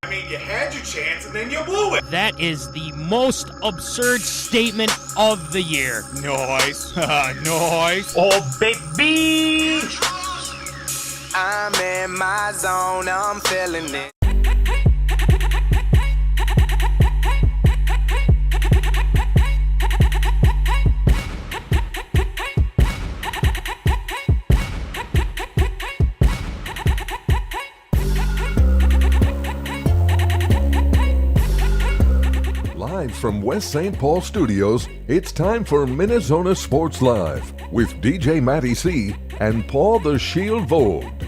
I mean, you had your chance and then you blew it. That is the most absurd statement of the year. Nice. Nice. Oh, baby! I'm in my zone, I'm feeling it. Live from West St. Paul Studios, it's time for MinneZona Sports Live with DJ Matty C and Paul the Shield Vogt.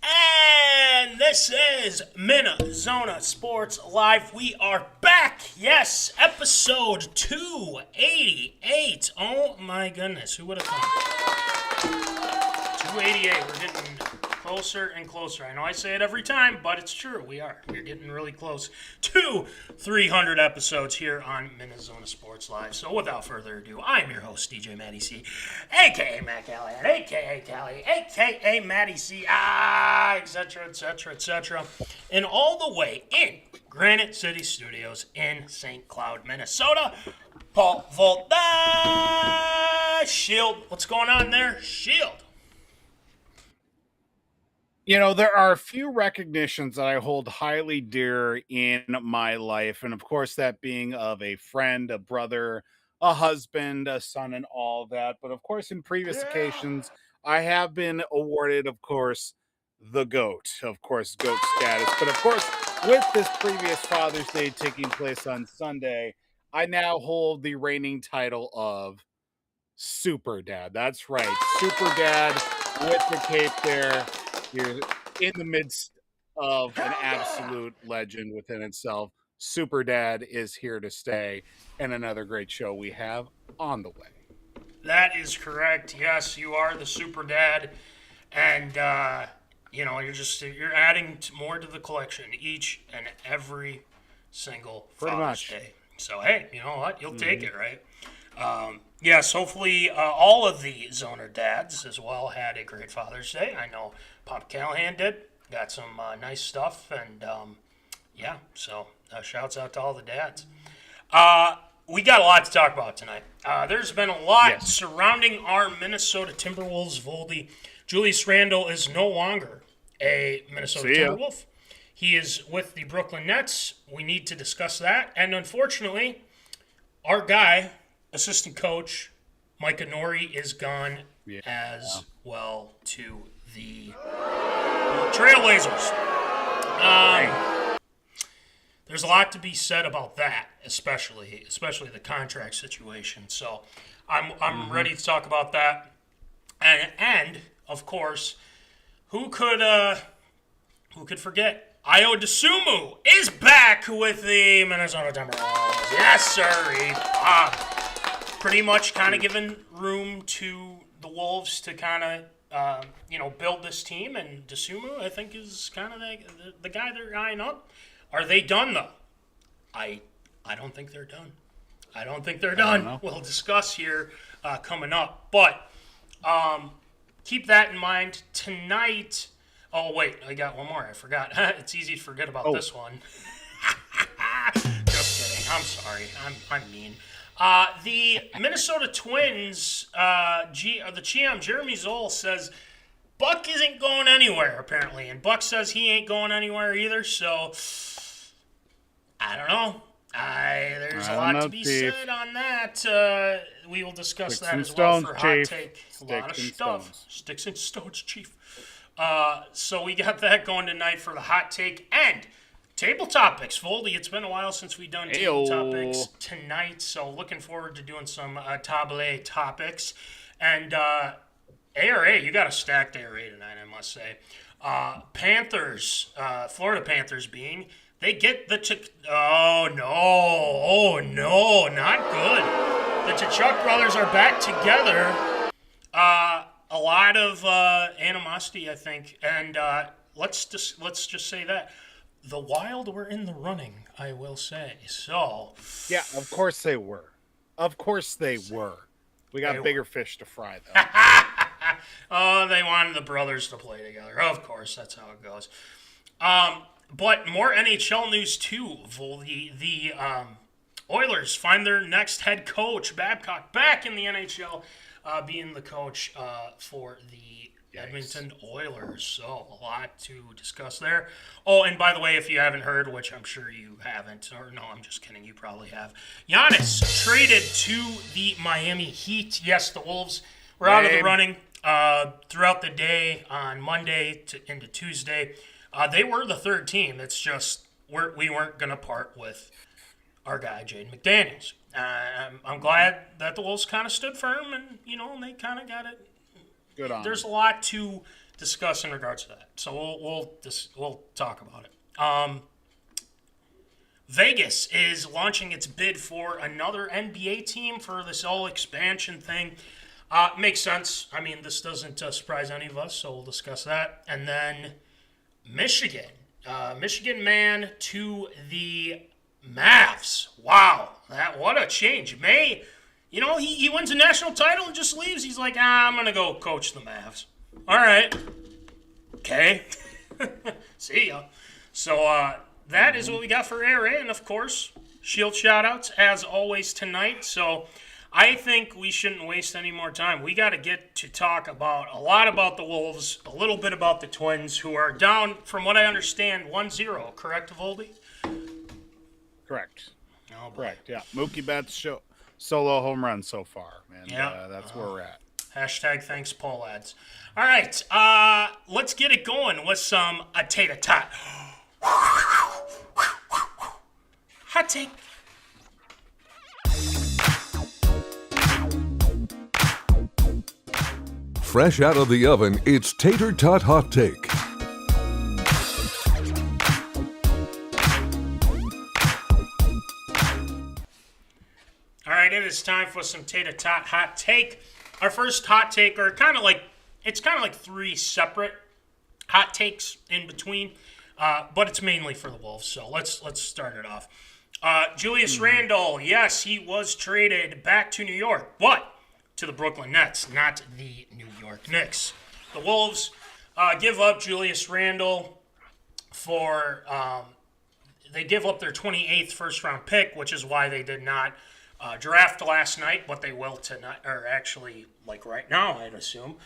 And this is MinneZona Sports Live. We are back. Yes, episode 288. Oh my goodness, who would have thought? 288. We're getting closer and closer. I know I say it every time, but it's true. We're getting really close to 300 episodes here on MinneZona Sports Live. So without further ado, I'm your host, DJ Matty C, a.k.a. Matt Callahan, a.k.a. Callie, a.k.a. Matty C, etc., etc., etc. And all the way in Granite City Studios in St. Cloud, Minnesota, Paul Vogt, Shield. What's going on there, Shield? You know, there are a few recognitions that I hold highly dear in my life. And of course, that being of a friend, a brother, a husband, a son, and all that. But of course, in previous occasions, I have been awarded, of course, the GOAT, of course, GOAT status. But of course, with this previous Father's Day taking place on Sunday, I now hold the reigning title of Super Dad. That's right, Super Dad with the cape there. You're in the midst of an absolute legend within itself. Super Dad is here to stay, and another great show we have on the way. That is correct. Yes, you are the Super Dad, and you're adding more to the collection each and every single Father's Day. So hey, you know what? You'll take it, right? Yes, hopefully all of the Zoner dads as well had a great Father's Day. I know Pop Callahan did. Got some nice stuff, and so shouts out to all the dads. We got a lot to talk about tonight. There's been a lot surrounding our Minnesota Timberwolves. Voldy. Julius Randle is no longer a Minnesota Timberwolf. He is with the Brooklyn Nets. We need to discuss that. And unfortunately, our guy, assistant coach Mike Nori is gone Yeah. as well to the Trailblazers. There's a lot to be said about that, especially the contract situation. So I'm ready to talk about that. And of course, who could forget? Io DeSumo is back with the MinneZona Timberwolves. Yes, sir. Pretty much kind of giving room to the Wolves to kind of build this team, and DeSumo, I think, is kind of the guy they're eyeing up. Are they done, though? I don't think they're done. I don't think they're done. We'll discuss here coming up. But keep that in mind. Tonight... Oh, wait. I got one more. I forgot. It's easy to forget about this one. Just kidding. I'm sorry. I'm mean. The Minnesota Twins, the GM, Jeremy Zoll, says Buck isn't going anywhere, apparently. And Buck says he ain't going anywhere either, so I don't know. There's a lot to be said on that. We will discuss that as well for Hot Take. A lot of stuff. Sticks and stones, Chief. So we got that going tonight for the Hot Take and Table Topics. Voldy, it's been a while since we've done Table Topics tonight, so looking forward to doing some Table Topics. And ARA, you got a stacked ARA tonight, I must say. Panthers, Florida Panthers being, they get the... Oh, no, not good. The Tkachuk brothers are back together. A lot of animosity, I think, and let's just say that the Wild were in the running, I will say. So yeah, of course they were. We got bigger fish to fry, though. Oh, they wanted the brothers to play together. Of course, that's how it goes. But more NHL news too. The Oilers find their next head coach, Babcock, back in the NHL. Being the coach for the Edmonton Oilers. So a lot to discuss there. Oh, and by the way, if you haven't heard, which I'm sure you haven't, or no, I'm just kidding, you probably have. Giannis traded to the Miami Heat. Yes, the Wolves were out of the running throughout the day on Monday into Tuesday. They were the third team. It's just we weren't going to part with our guy, Jaden McDaniels. I'm glad that the Wolves kind of stood firm, and they kind of got it. Good on. There's a lot to discuss in regards to that, so we'll talk about it. Vegas is launching its bid for another NBA team for this whole expansion thing. Makes sense. I mean, this doesn't surprise any of us, so we'll discuss that. And then Michigan man to the Mavs. Wow, what a change. He wins a national title and just leaves. He's like, I'm going to go coach the Mavs. All right. Okay. See ya. So that is what we got for ARA. And, of course, Shield shout-outs, as always, tonight. So I think we shouldn't waste any more time. We got to get to talk about a lot about the Wolves, a little bit about the Twins, who are down, from what I understand, 1-0. Correct, Voldy? Correct. Oh, boy. Correct, yeah. Mookie Betts solo home run so far, man. Yeah. That's where we're at. Hashtag thanks, Paul Lads. All right, let's get it going with some tater-tot. Hot take. Fresh out of the oven, it's Tater Tot Hot Take. All right, it is time for some Tater Tot Hot Take. Our first hot take, or it's kind of like three separate hot takes in between, but it's mainly for the Wolves. So let's start it off. Julius Randle, yes, he was traded back to New York, but to the Brooklyn Nets, not the New York Knicks. The Wolves give up Julius Randle for they give up their 28th first-round pick, which is why they did not draft last night, but they will tonight, or actually, like right now, I'd assume.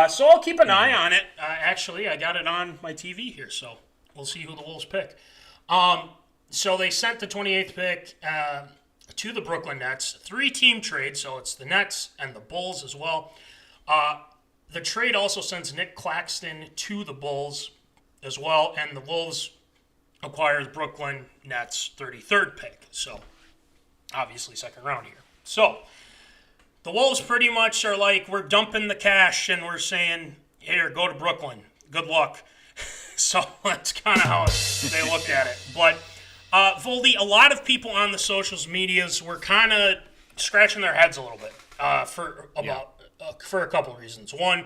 So I'll keep an eye on it. Actually, I got it on my TV here, so we'll see who the Wolves pick. So they sent the 28th pick. to the Brooklyn Nets. 3-team trade, so it's the Nets and the Bulls as well. The trade also sends Nick Claxton to the Bulls as well, and the Wolves acquire the Brooklyn Nets 33rd pick. So, obviously, second round here. So, the Wolves pretty much are like, we're dumping the cash and we're saying, here, go to Brooklyn. Good luck. So, that's kind of how they looked at it. But, Voldy, a lot of people on the social medias were kind of scratching their heads a little bit for a couple of reasons. One,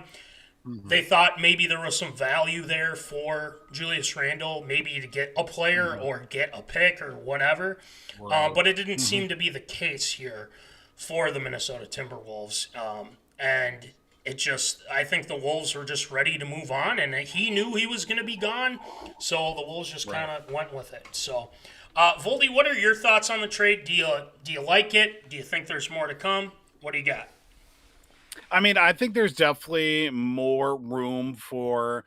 they thought maybe there was some value there for Julius Randle, maybe to get a player or get a pick or whatever. Right. But it didn't seem to be the case here for the Minnesota Timberwolves. And it just, I think the Wolves were just ready to move on, and he knew he was going to be gone, so the Wolves just kind of went with it. So, Voldy, what are your thoughts on the trade? Do you like it? Do you think there's more to come? What do you got? I mean, I think there's definitely more room for,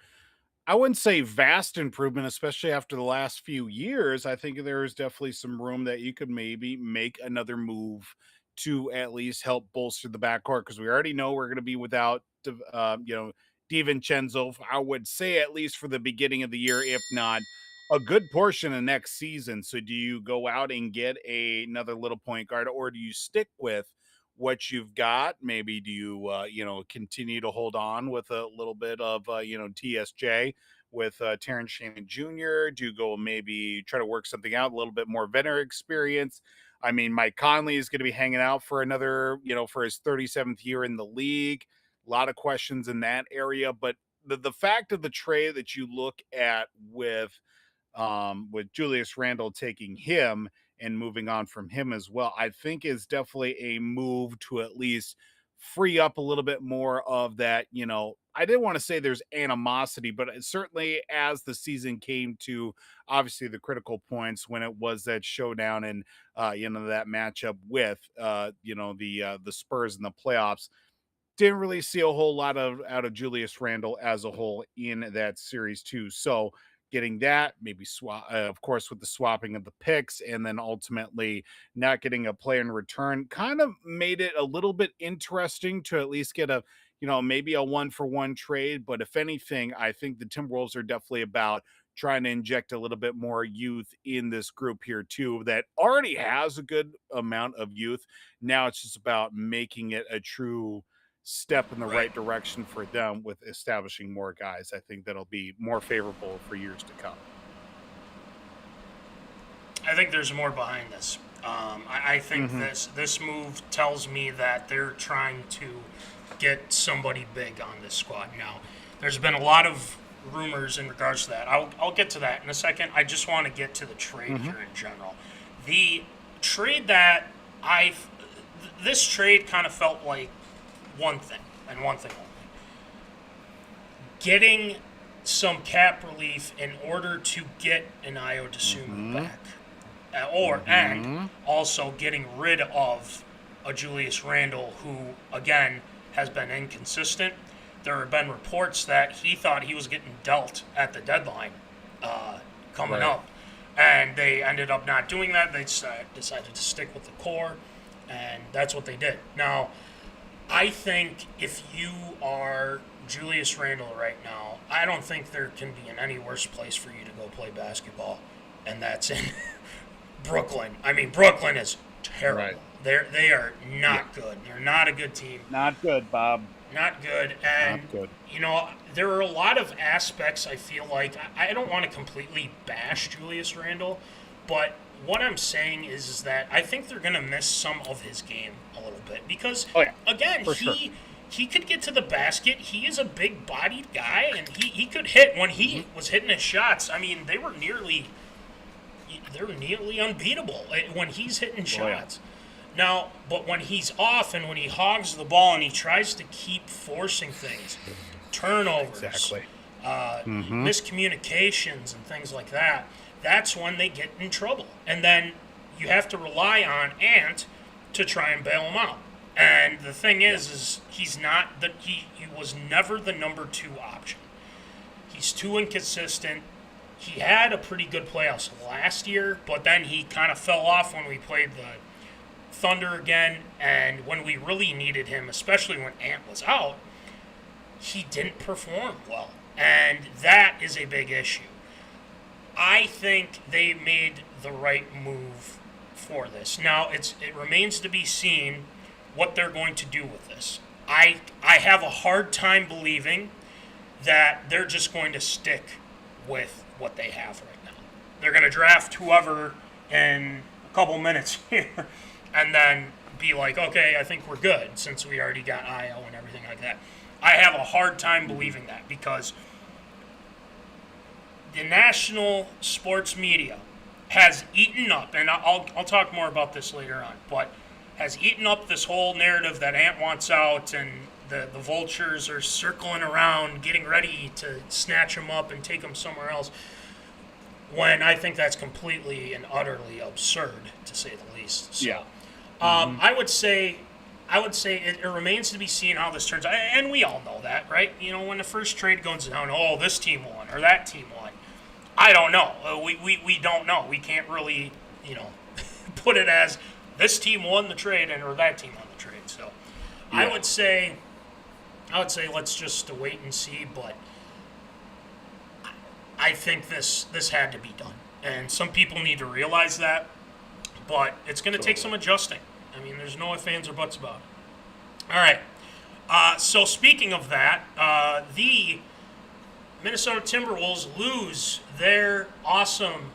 I wouldn't say vast improvement, especially after the last few years. I think there's definitely some room that you could maybe make another move to at least help bolster the backcourt, because we already know we're going to be without, DiVincenzo, I would say, at least for the beginning of the year, if not a good portion of next season. So do you go out and get another little point guard, or do you stick with what you've got? Maybe do you, continue to hold on with a little bit of, TSJ with Terrence Shannon Jr.? Do you go maybe try to work something out, a little bit more veteran experience? I mean, Mike Conley is going to be hanging out for another, for his 37th year in the league. A lot of questions in that area. But the fact of the trade that you look at with Julius Randle taking him and moving on from him as well, I think is definitely a move to at least free up a little bit more of that, I didn't want to say there's animosity, but it certainly, as the season came to obviously the critical points when it was that showdown and, that matchup with, the Spurs in the playoffs, didn't really see a whole lot out of Julius Randle as a whole in that series too. So getting that, maybe of course, with the swapping of the picks, and then ultimately not getting a player in return, kind of made it a little bit interesting to at least get a, maybe a 1-for-1 trade. But if anything, I think the Timberwolves are definitely about trying to inject a little bit more youth in this group here too, that already has a good amount of youth. Now it's just about making it a true step in the right direction for them with establishing more guys. I think that'll be more favorable for years to come. I think there's more behind this. I think this move tells me that they're trying to get somebody big on this squad. Now, there's been a lot of rumors in regards to that. I'll get to that in a second. I just want to get to the trade here in general. The trade that this trade kind of felt like one thing, and one thing only. Getting some cap relief in order to get an Ayo Dosunmu back. And also getting rid of a Julius Randle who, again, has been inconsistent. There have been reports that he thought he was getting dealt at the deadline coming up, and they ended up not doing that. They decided to stick with the core, and that's what they did. Now, I think if you are Julius Randle right now, I don't think there can be any worse place for you to go play basketball, and that's in Brooklyn. I mean, Brooklyn is terrible. They are not good. They're not a good team. Not good, Bob. Not good. And, not good. There are a lot of aspects I feel like, I don't want to completely bash Julius Randle, but what I'm saying is that I think they're going to miss some of his game a little bit because, again, he could get to the basket. He is a big-bodied guy, and he could hit when he was hitting his shots. I mean, they were nearly unbeatable when he's hitting shots. Now, but when he's off and when he hogs the ball and he tries to keep forcing things, turnovers, miscommunications and things like that, that's when they get in trouble. And then you have to rely on Ant to try and bail him out. And the thing is he's not he was never the number 2 option. He's too inconsistent. He had a pretty good playoffs last year, but then he kind of fell off when we played Thunder again, and when we really needed him, especially when Ant was out, he didn't perform well. And that is a big issue. I think they made the right move for this. Now, it remains to be seen what they're going to do with this. I have a hard time believing that they're just going to stick with what they have right now. They're going to draft whoever in a couple minutes here and then be like, okay, I think we're good since we already got IO and everything like that. I have a hard time believing that because the national sports media has eaten up, and I'll talk more about this later on, but has eaten up this whole narrative that Ant wants out and the vultures are circling around getting ready to snatch him up and take him somewhere else, when I think that's completely and utterly absurd, to say the least. So, Yeah. I would say it remains to be seen how this turns out, and we all know that, right? You know, when the first trade goes down, oh, this team won or that team won. I don't know. We don't know. We can't really, put it as this team won the trade or that team won the trade. So, yeah. I would say let's just wait and see. But I think this had to be done, and some people need to realize that. But it's going to take some adjusting. I mean, there's no ifs, ands, or buts about it. All right. So speaking of that, the Minnesota Timberwolves lose their awesome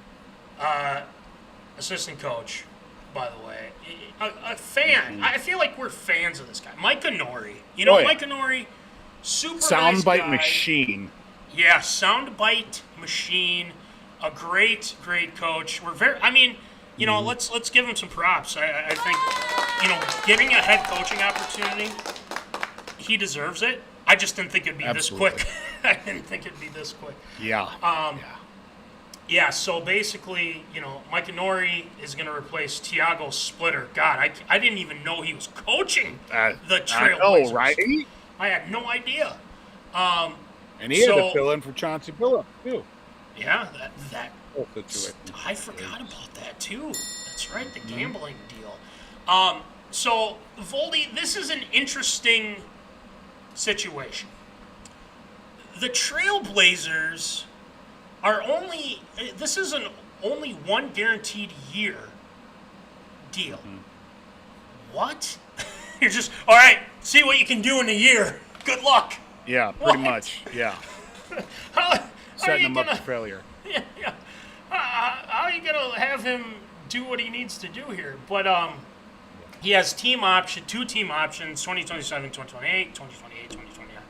assistant coach, by the way. A fan. I feel like we're fans of this guy. Mike Nori. Mike Nori, super nice Soundbite guy. machine. Yeah, soundbite machine. A great coach. We're very, let's give him some props. I think, getting a head coaching opportunity, he deserves it. I just didn't think it'd be Absolutely. this quick. I didn't think it'd be this quick. Yeah. Yeah, so basically, Mike Nori is going to replace Tiago Splitter. God, I didn't even know he was coaching the Trailblazers. I know, right? I had no idea. And he had to fill in for Chauncey Billups, too. Yeah, that Whole situation. I forgot about that, too. That's right, the gambling deal. So, Voldy, this is an interesting situation. The Trailblazers are this is only one guaranteed year deal. What? You're just, all right, see what you can do in a year. Good luck. Yeah, pretty What? much. Yeah. How Setting you him up gonna- for failure. Yeah. How are you going to have him do what he needs to do here? But he has two team options, 2027, 2028, 2028, 2029.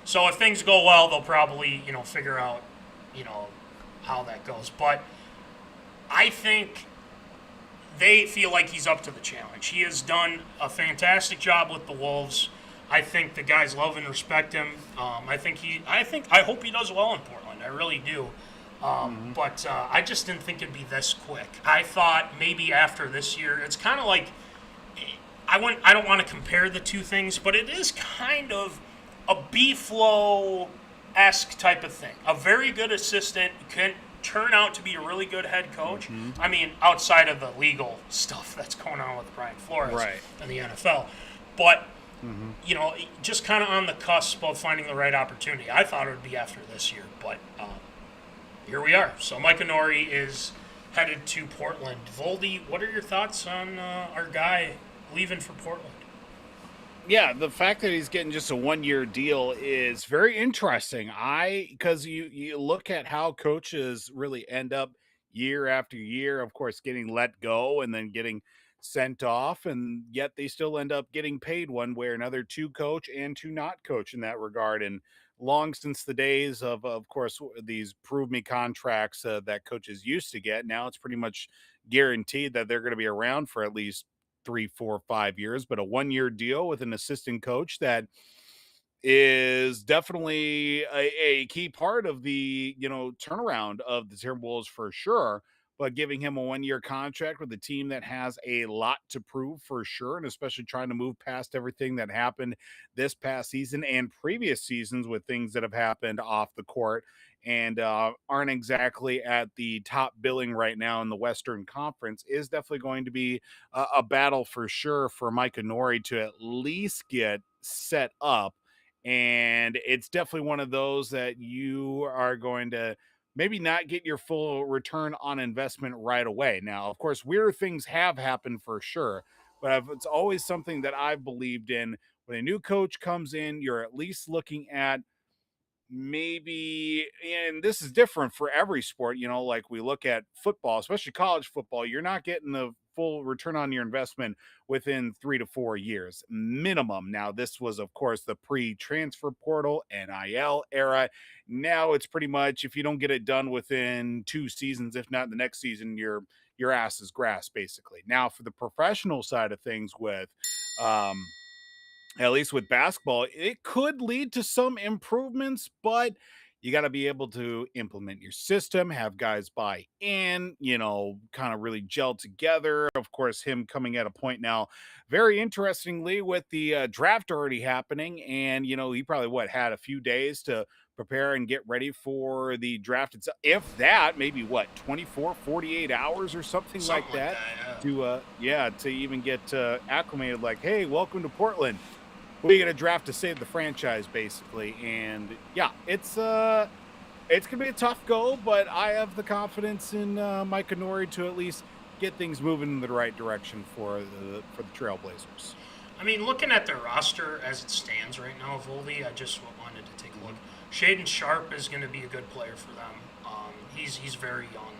So if things go well, they'll probably, figure out, how that goes. But I think they feel like he's up to the challenge. He has done a fantastic job with the Wolves. I think the guys love and respect him. I hope he does well in Portland. I really do. But I just didn't think it'd be this quick. I thought maybe after this year, it's kind of like I don't want to compare the two things, but it is kind of a B-Flow-esque type of thing. A very good assistant can turn out to be a really good head coach. I mean, outside of the legal stuff that's going on with Brian Flores and the NFL. But, just kind of on the cusp of finding the right opportunity. I thought it would be after this year, but here we are. So Mike Nori is headed to Portland. Voldy, what are your thoughts on our guy leaving for Portland? Yeah, the fact that he's getting just a 1-year deal is very interesting. Because you look at how coaches really end up year after year, of course, getting let go and then getting sent off, and yet they still end up getting paid one way or another to coach and to not coach in that regard. And long since the days of course, these prove me contracts that coaches used to get, now it's pretty much guaranteed that they're going to be around for at least 3, 4, 5 years, but a 1-year deal with an assistant coach that is definitely a key part of the turnaround of the Timberwolves for sure. but giving him a 1-year contract with a team that has a lot to prove for sure, and especially trying to move past everything that happened this past season and previous seasons with things that have happened off the court and aren't exactly at the top billing right now in the Western Conference is definitely going to be a battle for sure for Mike Nori to at least get set up. And it's definitely one of those that you are going to maybe not get your full return on investment right away. Now, of course, weird things have happened for sure, but it's always something that I've believed in. When a new coach comes in, you're at least looking at maybe, and this is different for every sport, like we look at football, especially college football, you're not getting the full return on your investment within 3 to 4 years minimum. Now, this was, of course, the pre-transfer portal NIL era. Now it's pretty much, if you don't get it done within 2 seasons, if not the next season, your ass is grass, basically. Now, for the professional side of things with at least with basketball, it could lead to some improvements, but you got to be able to implement your system, have guys buy in, kind of really gel together. Of course, him coming at a point now, very interestingly, with the draft already happening. And, he probably, had a few days to prepare and get ready for the draft itself. If that, maybe 24, 48 hours or something like that, yeah. to even get acclimated, like, hey, welcome to Portland. We get a draft to save the franchise, basically. And yeah, it's gonna be a tough go, but I have the confidence in Mike Nori to at least get things moving in the right direction for the Trailblazers. I mean, looking at their roster as it stands right now, Voldy, I just wanted to take a look. Shaden Sharp is going to be a good player for them. He's very young.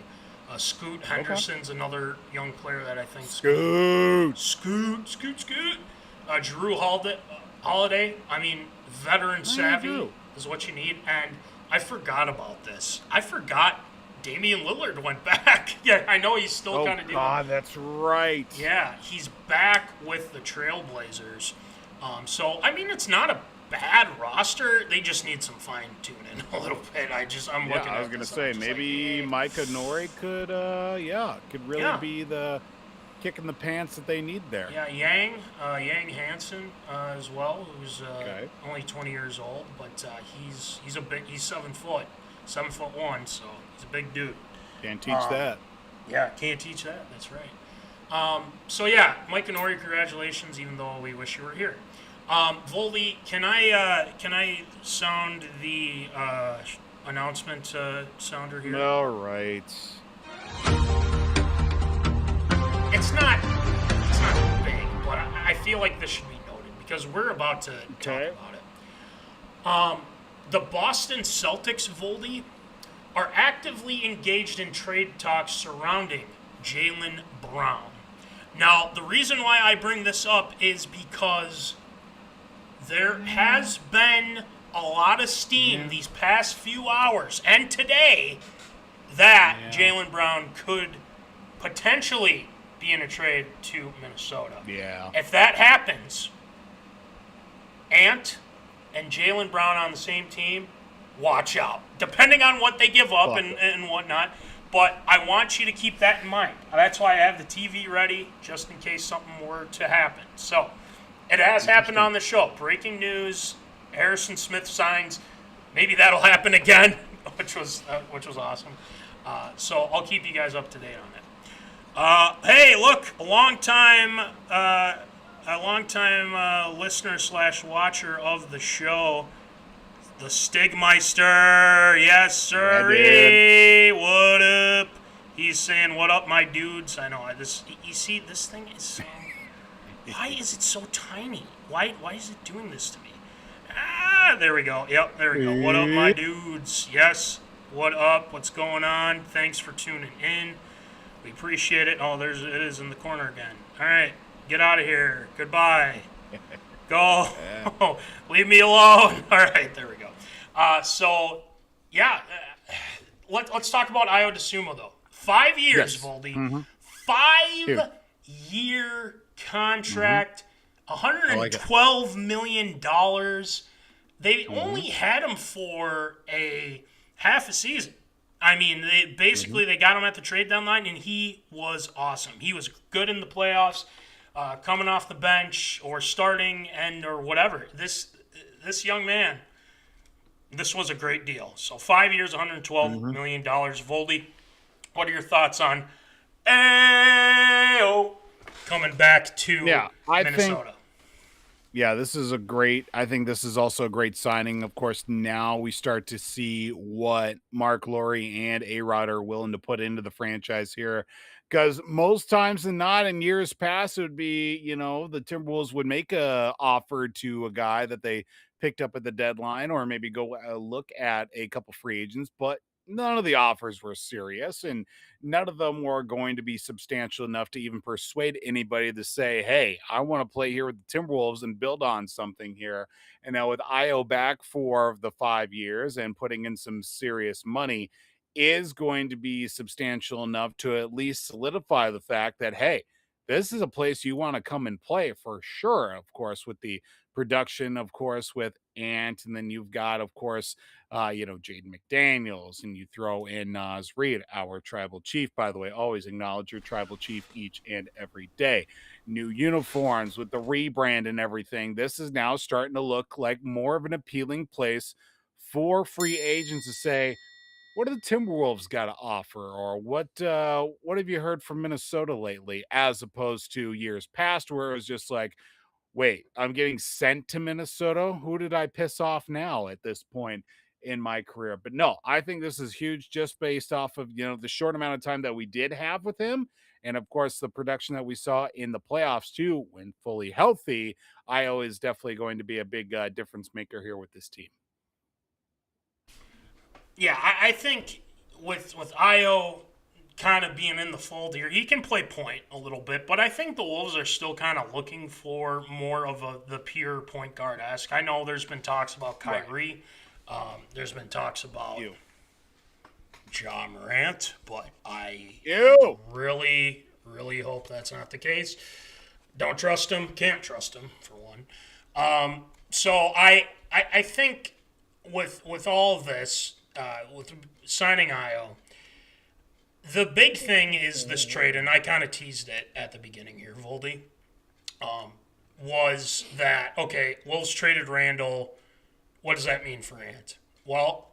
Scoot Henderson's another young player that I think. Scoot. Drew Holiday, I mean, veteran savvy is what you need. And I forgot about this. I forgot Damian Lillard went back. Yeah, I know he's still kind of doing. Oh, that's right. Yeah, he's back with the Trailblazers. So, I mean, it's not a bad roster. They just need some fine tuning a little bit. I'm looking at. I was gonna say maybe Micah Nori could really be the kick in the pants that they need there. Yeah, Yang Hansen as well, who's only 20 years old, but he's 7 foot, 7'1", so he's a big dude. Can't teach that. Yeah, can't teach that. That's right. So yeah, Mike Nori, congratulations, even though we wish you were here. Voldy, can I sound the announcement sounder here? All right. It's not big, but I feel like this should be noted because we're about to talk about it. The Boston Celtics, Voldy, are actively engaged in trade talks surrounding Jaylen Brown. Now, the reason why I bring this up is because there has been a lot of steam these past few hours and today that Jaylen Brown could potentially be in a trade to Minnesota. Yeah. If that happens, Ant and Jaylen Brown on the same team, watch out. Depending on what they give up and whatnot. But I want you to keep that in mind. That's why I have the TV ready, just in case something were to happen. So, it has happened on the show. Breaking news, Harrison Smith signs. Maybe that'll happen again, which was awesome. So I'll keep you guys up to date on it. Hey, look, a long time listener / watcher of the show, the Stigmeister. Yes, sir. What up? He's saying, "What up, my dudes?" I know you see, this thing is so. Why is it so tiny? Why is it doing this to me? There we go. Yep, there we go. What up, my dudes? Yes. What up? What's going on? Thanks for tuning in. We appreciate it. Oh, it is in the corner again. All right, get out of here. Goodbye. Go. Leave me alone. All right, there we go. Let's talk about Ayo Dosunmu, though. 5 years, Voldy. Mm-hmm. 5-year contract, $112 million. They only had him for a half a season. I mean, they got him at the trade deadline, and he was awesome. He was good in the playoffs, coming off the bench or starting or whatever. This young man, this was a great deal. So 5 years, $112 million. Voldy, what are your thoughts on Ayo coming back to Minnesota? I think this is also a great signing. Of course, now we start to see what Mark Lowry and A-Rod are willing to put into the franchise here. Because most times than not, in years past, it would be, the Timberwolves would make a offer to a guy that they picked up at the deadline, or maybe go look at a couple free agents, but none of the offers were serious, and none of them were going to be substantial enough to even persuade anybody to say, hey, I want to play here with the Timberwolves and build on something here. And now with Io back for the 5 years and putting in some serious money is going to be substantial enough to at least solidify the fact that, hey, this is a place you want to come and play for sure. Of course, with the production, of course, with Ant, and then you've got, of course, Jaden McDaniels, and you throw in Nas Reed, our tribal chief, by the way. Always acknowledge your tribal chief each and every day. New uniforms with the rebrand and everything. This is now starting to look like more of an appealing place for free agents to say, what do the Timberwolves got to offer, or what have you heard from Minnesota lately, as opposed to years past where it was just like, wait, I'm getting sent to Minnesota? Who did I piss off now at this point in my career? But no, I think this is huge just based off of, the short amount of time that we did have with him. And of course, the production that we saw in the playoffs too, when fully healthy. Io is definitely going to be a big difference maker here with this team. Yeah, I think with Io kind of being in the fold here, he can play point a little bit, but I think the Wolves are still kind of looking for more of the pure point guard-esque. I know there's been talks about Kyrie. Right. There's been talks about Ja Morant, but I really, really hope that's not the case. Don't trust him. Can't trust him, for one. So I think with all of this, with signing Io, the big thing is this trade, and I kind of teased it at the beginning here, Voldy, was that, okay, Wolves traded Randall. What does that mean for Ant? Well,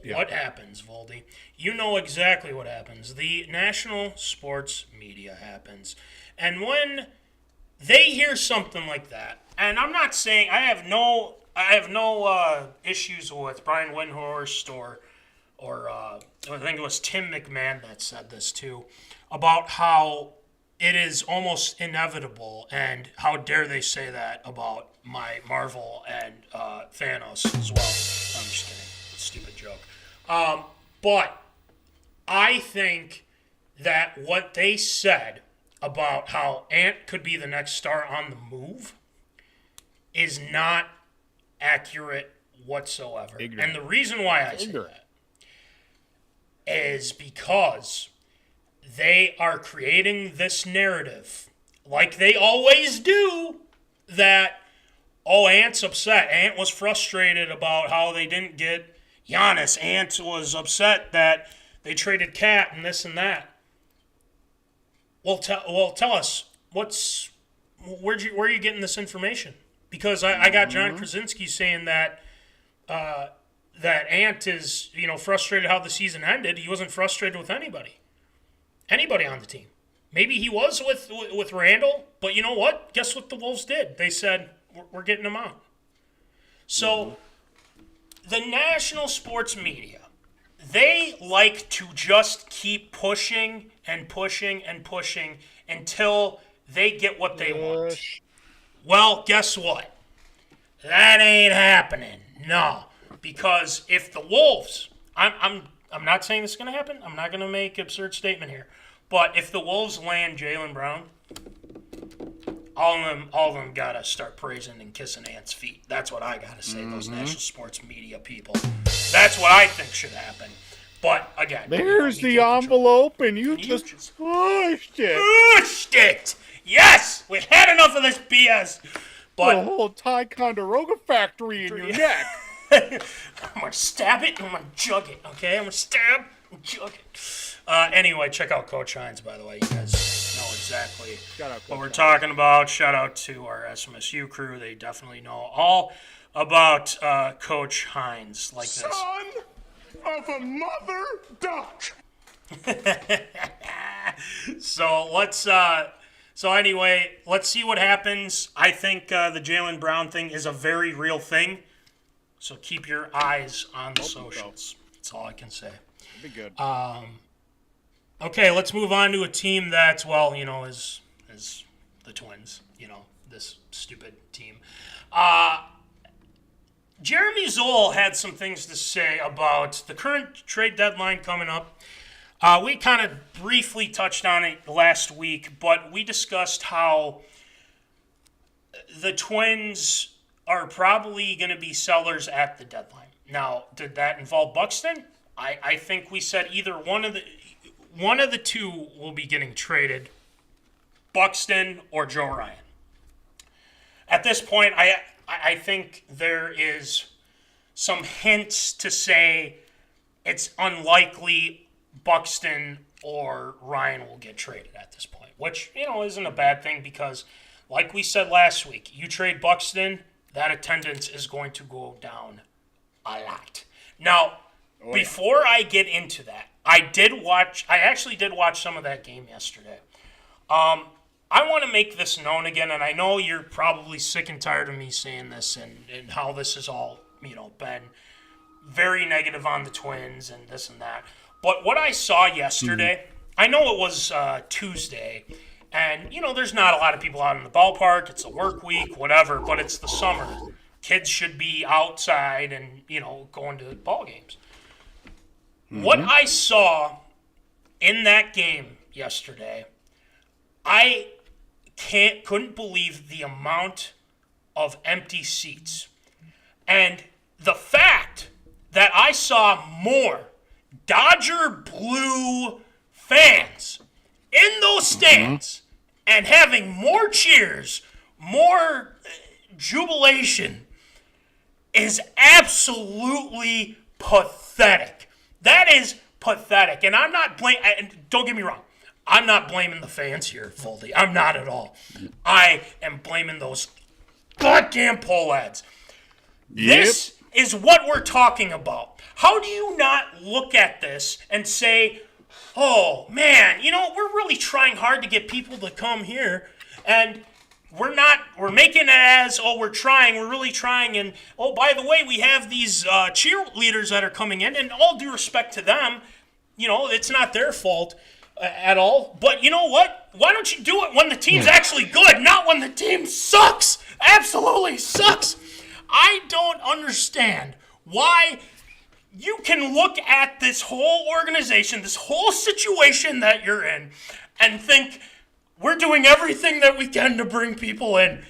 what happens, Voldy? You know exactly what happens. The national sports media happens. And when they hear something like that, and I'm not saying I have no issues with Brian Windhorst or I think it was Tim McMahon that said this too, about how it is almost inevitable, and how dare they say that about my Marvel and Thanos as well. I'm just kidding. Stupid joke. But I think that what they said about how Ant could be the next star on the move is not accurate whatsoever. Ignorant. And the reason why I say that is because they are creating this narrative, like they always do, that, Ant's upset. Ant was frustrated about how they didn't get Giannis. Ant was upset that they traded Cat and this and that. Well, tell us, where are you getting this information? Because I got John Krasinski saying that that Ant is, frustrated how the season ended. He wasn't frustrated with anybody on the team. Maybe he was with Randall, but you know what? Guess what the Wolves did? They said, we're getting him out. So the national sports media, they like to just keep pushing and pushing and pushing until they get what they want. Well, guess what? That ain't happening. No. Because if the Wolves, I'm not saying this is going to happen. I'm not going to make an absurd statement here. But if the Wolves land Jaylen Brown, all of them got to start praising and kissing Ant's feet. That's what I got to say, those national sports media people. That's what I think should happen. But, again. There's the envelope, and you just pushed it. Pushed it! Yes! We've had enough of this BS. But the whole Ticonderoga factory in your neck. I'm going to stab it and I'm going to jug it, okay? I'm going to stab Okay. Anyway, check out Coach Hines, by the way. You guys know exactly what we're Hines. talking about. Shout out to our SMSU crew. They definitely know all about Coach Hines like this. Son of a mother duck. So anyway, let's see what happens. I think the Jaylen Brown thing is a very real thing. So keep your eyes on the socials. That's all I can say. Be good. Okay, let's move on to a team that's, well, is the Twins. This stupid team. Jeremy Zoll had some things to say about the current trade deadline coming up. We kind of briefly touched on it last week, but we discussed how the Twins are probably going to be sellers at the deadline. Now, did that involve Buxton? I think we said either one of the two will be getting traded, Buxton or Joe Ryan. At this point, I think there is some hints to say it's unlikely Buxton or Ryan will get traded at this point, which, isn't a bad thing because, like we said last week, you trade Buxton, that attendance is going to go down a lot. Now, before I get into that, I actually did watch some of that game yesterday. I want to make this known again, and I know you're probably sick and tired of me saying this and how this has all, been very negative on the Twins and this and that. But what I saw yesterday, I know it was Tuesday, and, there's not a lot of people out in the ballpark. It's a work week, whatever, but it's the summer. Kids should be outside and, going to ball games. What I saw in that game yesterday, I couldn't believe the amount of empty seats. And the fact that I saw more Dodger blue fans in those stands and having more cheers, more jubilation is absolutely pathetic. That is pathetic. And I'm not don't get me wrong. I'm not blaming the fans here, Foldy. I'm not at all. I am blaming those goddamn pole ads. This is what we're talking about. How do you not look at this and say, oh, man, we're really trying hard to get people to come here, and we're making it as, we're really trying, and, by the way, we have these cheerleaders that are coming in, and all due respect to them, it's not their fault at all, but you know what? Why don't you do it when the team's actually good, not when the team sucks? Absolutely sucks. I don't understand why you can look at this whole organization, this whole situation that you're in, and think we're doing everything that we can to bring people in.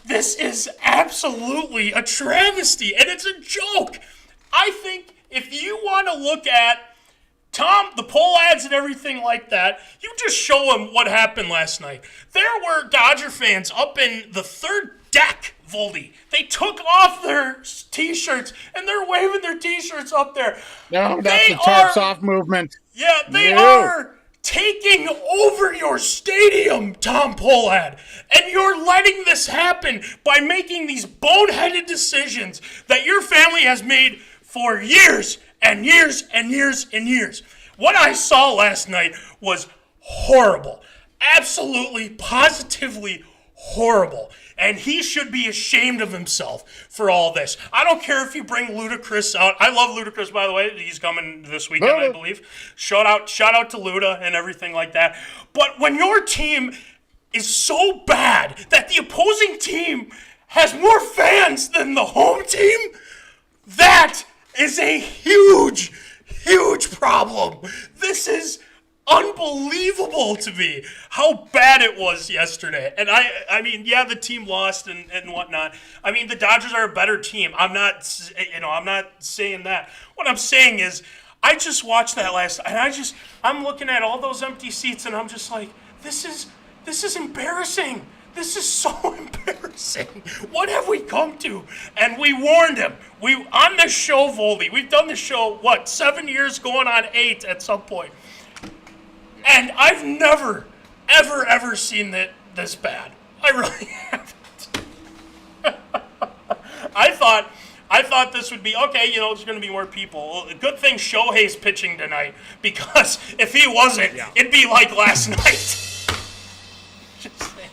This is absolutely a travesty, and it's a joke. I think if you want to look at Tom, the poll ads and everything like that, you just show them what happened last night. There were Dodger fans up in the third deck, Voldy. They took off their T-shirts, and they're waving their T-shirts up there. No, that's the tarps off movement. Yeah, they are taking over your stadium, Tom Pollad. And you're letting this happen by making these boneheaded decisions that your family has made for years and years and years and years. What I saw last night was horrible. Absolutely, positively horrible. And he should be ashamed of himself for all this. I don't care if you bring Ludacris out. I love Ludacris, by the way. He's coming this weekend, I believe. Shout out to Luda and everything like that. But when your team is so bad that the opposing team has more fans than the home team, that is a huge, huge problem. This is unbelievable to me how bad it was yesterday. And I mean, yeah, the team lost and whatnot. I mean, the Dodgers are a better team. I'm not saying that. What I'm saying is, I just watched that last, and I'm looking at all those empty seats, and I'm just like, this is embarrassing. This is so embarrassing. saying, what have we come to? And we warned him. We on the show, Voldy. We've done the show, 7 years going on 8 at some point. And I've never, ever seen this bad. I really haven't. I thought this would be, okay, there's going to be more people. Well, good thing Shohei's pitching tonight, because if he wasn't, it'd be like last night. Just saying.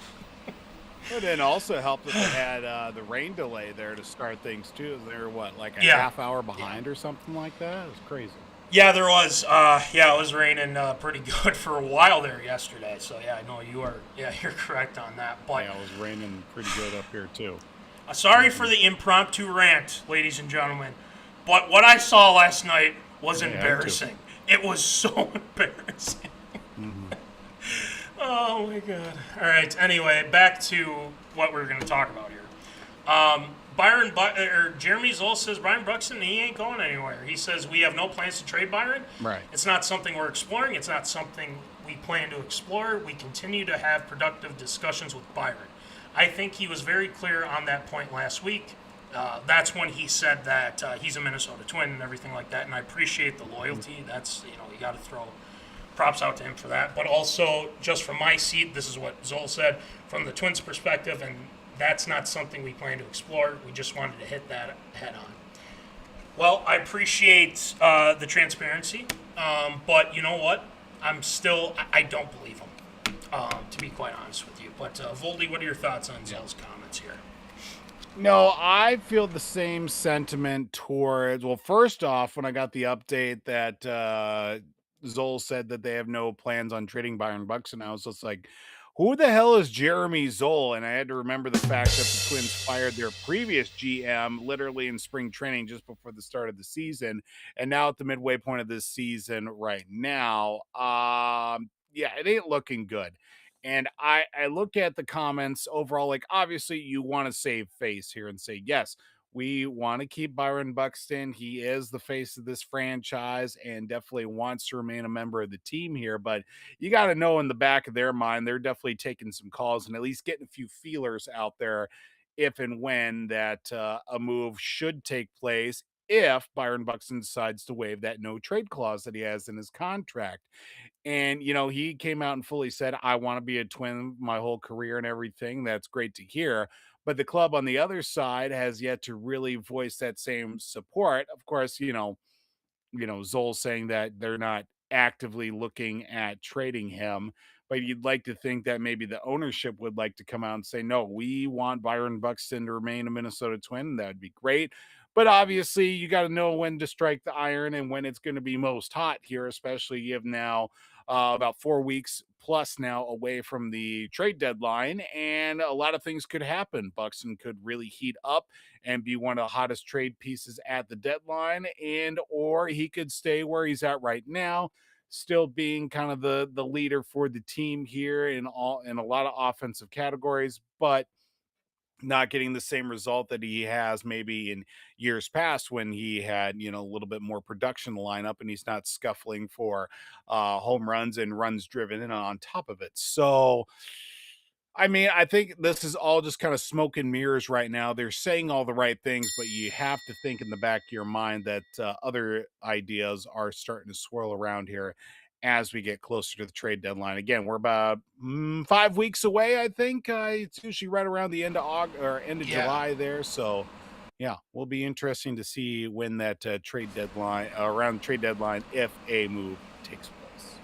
It didn't also help that they had the rain delay there to start things, too. They were, half hour behind or something like that? It was crazy. Yeah, there was. It was raining pretty good for a while there yesterday. So, I know you're correct on that. But yeah, it was raining pretty good up here, too. Sorry for the impromptu rant, ladies and gentlemen, but what I saw last night was embarrassing. It was so embarrassing. Oh, my God. All right, anyway, back to what we're going to talk about here. Jeremy Zoll says Byron Buxton, he ain't going anywhere. He says we have no plans to trade Byron. Right. It's not something we're exploring. It's not something we plan to explore. We continue to have productive discussions with Byron. I think he was very clear on that point last week. That's when he said that he's a Minnesota Twin and everything like that, and I appreciate the loyalty. That's, you got to throw props out to him for that. But also, just from my seat, this is what Zoll said, from the Twins' perspective, and that's not something we plan to explore. We just wanted to hit that head on. Well, I appreciate the transparency, but you know what? I don't believe him, to be quite honest with you. But, Voldy, what are your thoughts on Zoll's comments here? No, I feel the same sentiment towards, well, first off, when I got the update that Zoll said that they have no plans on trading Byron Buxton, I was just like, who the hell is Jeremy Zoll? And I had to remember the fact that the Twins fired their previous GM literally in spring training just before the start of the season. And now at the midway point of this season right now, it ain't looking good. And I look at the comments overall, like, obviously you want to save face here and say, yes, we want to keep Byron Buxton. He is the face of this franchise and definitely wants to remain a member of the team here. But you got to know in the back of their mind, they're definitely taking some calls and at least getting a few feelers out there if and when that a move should take place, if Byron Buxton decides to waive that no trade clause that he has in his contract. And, he came out and fully said, I want to be a Twin my whole career and everything. That's great to hear. But the club on the other side has yet to really voice that same support. Of course, Zoll saying that they're not actively looking at trading him. But you'd like to think that maybe the ownership would like to come out and say, no, we want Byron Buxton to remain a Minnesota Twin. That would be great. But obviously, you got to know when to strike the iron and when it's going to be most hot here, especially you have now about 4 weeks plus now away from the trade deadline, and a lot of things could happen. Buxton could really heat up and be one of the hottest trade pieces at the deadline, or he could stay where he's at right now, still being kind of the leader for the team here in a lot of offensive categories, but not getting the same result that he has maybe in years past when he had, a little bit more production lineup and he's not scuffling for home runs and runs driven and on top of it. So, I think this is all just kind of smoke and mirrors right now. They're saying all the right things, but you have to think in the back of your mind that other ideas are starting to swirl around here as we get closer to the trade deadline. Again, we're about 5 weeks away, I think. It's usually right around the end of August or end of July there. So, will be interesting to see when that trade deadline, if a move takes place.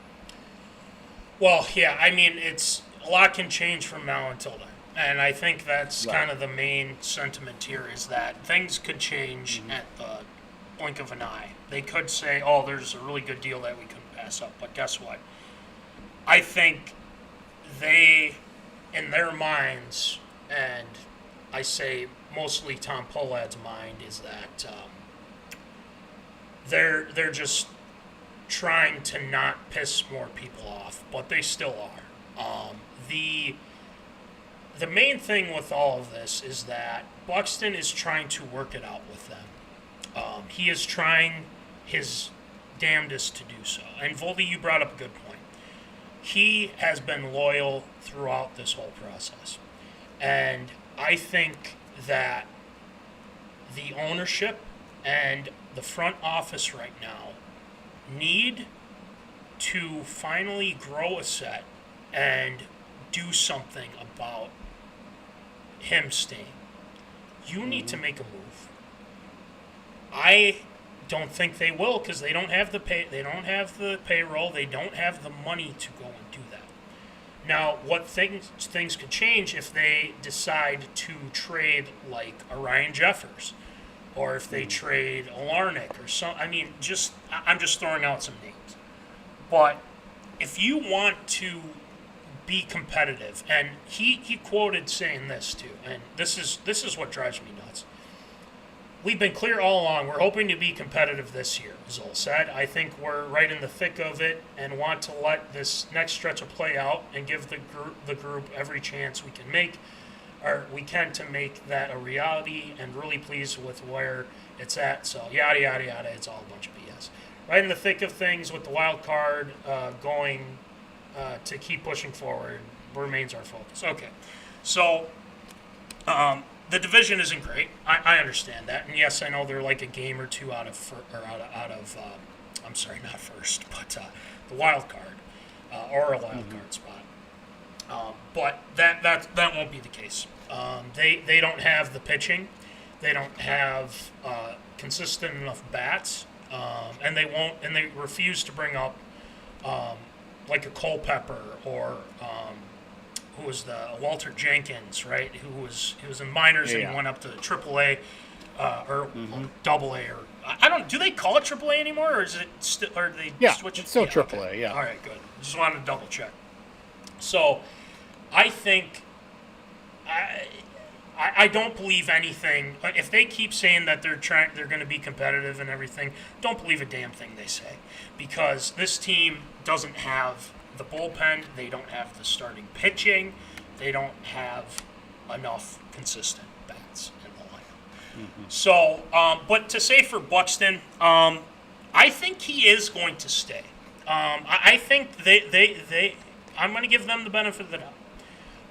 Well, it's a lot can change from now until then. And I think that's kind of the main sentiment here is that things could change at the blink of an eye. They could say, oh, there's a really good deal that we couldn't pass up. But guess what? I think they, in their minds, and I say mostly Tom Pollad's mind, is that they're just trying to not piss more people off, but they still are. The main thing with all of this is that Buxton is trying to work it out with them. He is trying his damnedest to do so. And Voldy, you brought up a good point. He has been loyal throughout this whole process. And I think that the ownership and the front office right now need to finally grow a set and do something about him staying. You need to make a move. I don't think they will because they don't have the they don't have the payroll, they don't have the money to go and do that. Now, what things could change if they decide to trade like a Ryan Jeffers, or if they trade a Larnick or some. I mean, I'm just throwing out some names. But if you want to be competitive, and he quoted saying this too, and this is what drives me nuts. We've been clear all along. We're hoping to be competitive this year, Zoll said. I think we're right in the thick of it and want to let this next stretch of play out and give the group every chance we can to make that a reality, and really pleased with where it's at. So yada yada yada. It's all a bunch of BS. Right in the thick of things with the wild card going to keep pushing forward remains our focus. Okay, so. The division isn't great. I understand that, and yes, I know they're like a game or two out of I'm sorry, not first, but the wild card or a wild card spot. But that won't be the case. They don't have the pitching, they don't have consistent enough bats, and they refuse to bring up like a Culpepper or. Who was the Walter Jenkins, right? Who was in minors and went up to AAA or Double A, or I don't. Do they call it AAA anymore, or is it still? Or they switch? It's still AAA. Okay. Yeah. All right, good. Just wanted to double check. So, I think I don't believe anything. If they keep saying that they're going to be competitive and everything, don't believe a damn thing they say, because this team doesn't have the bullpen, they don't have the starting pitching, they don't have enough consistent bats in the lineup. So, but to say for Buxton, I think he is going to stay. I think I'm going to give them the benefit of the doubt.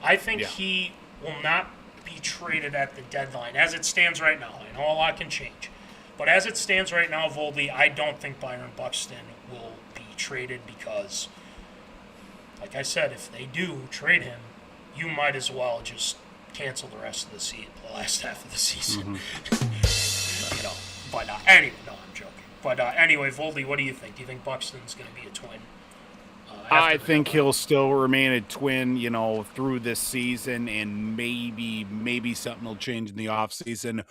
I think he will not be traded at the deadline as it stands right now. I know a lot can change, but as it stands right now, Voldy, I don't think Byron Buxton will be traded, because like I said, if they do trade him, you might as well just cancel the rest of the season, the last half of the season. But anyway, no, I'm joking. But anyway, Voldy, what do you think? Do you think Buxton's going to be a Twin? I think he'll still remain a Twin, through this season, and maybe something will change in the offseason.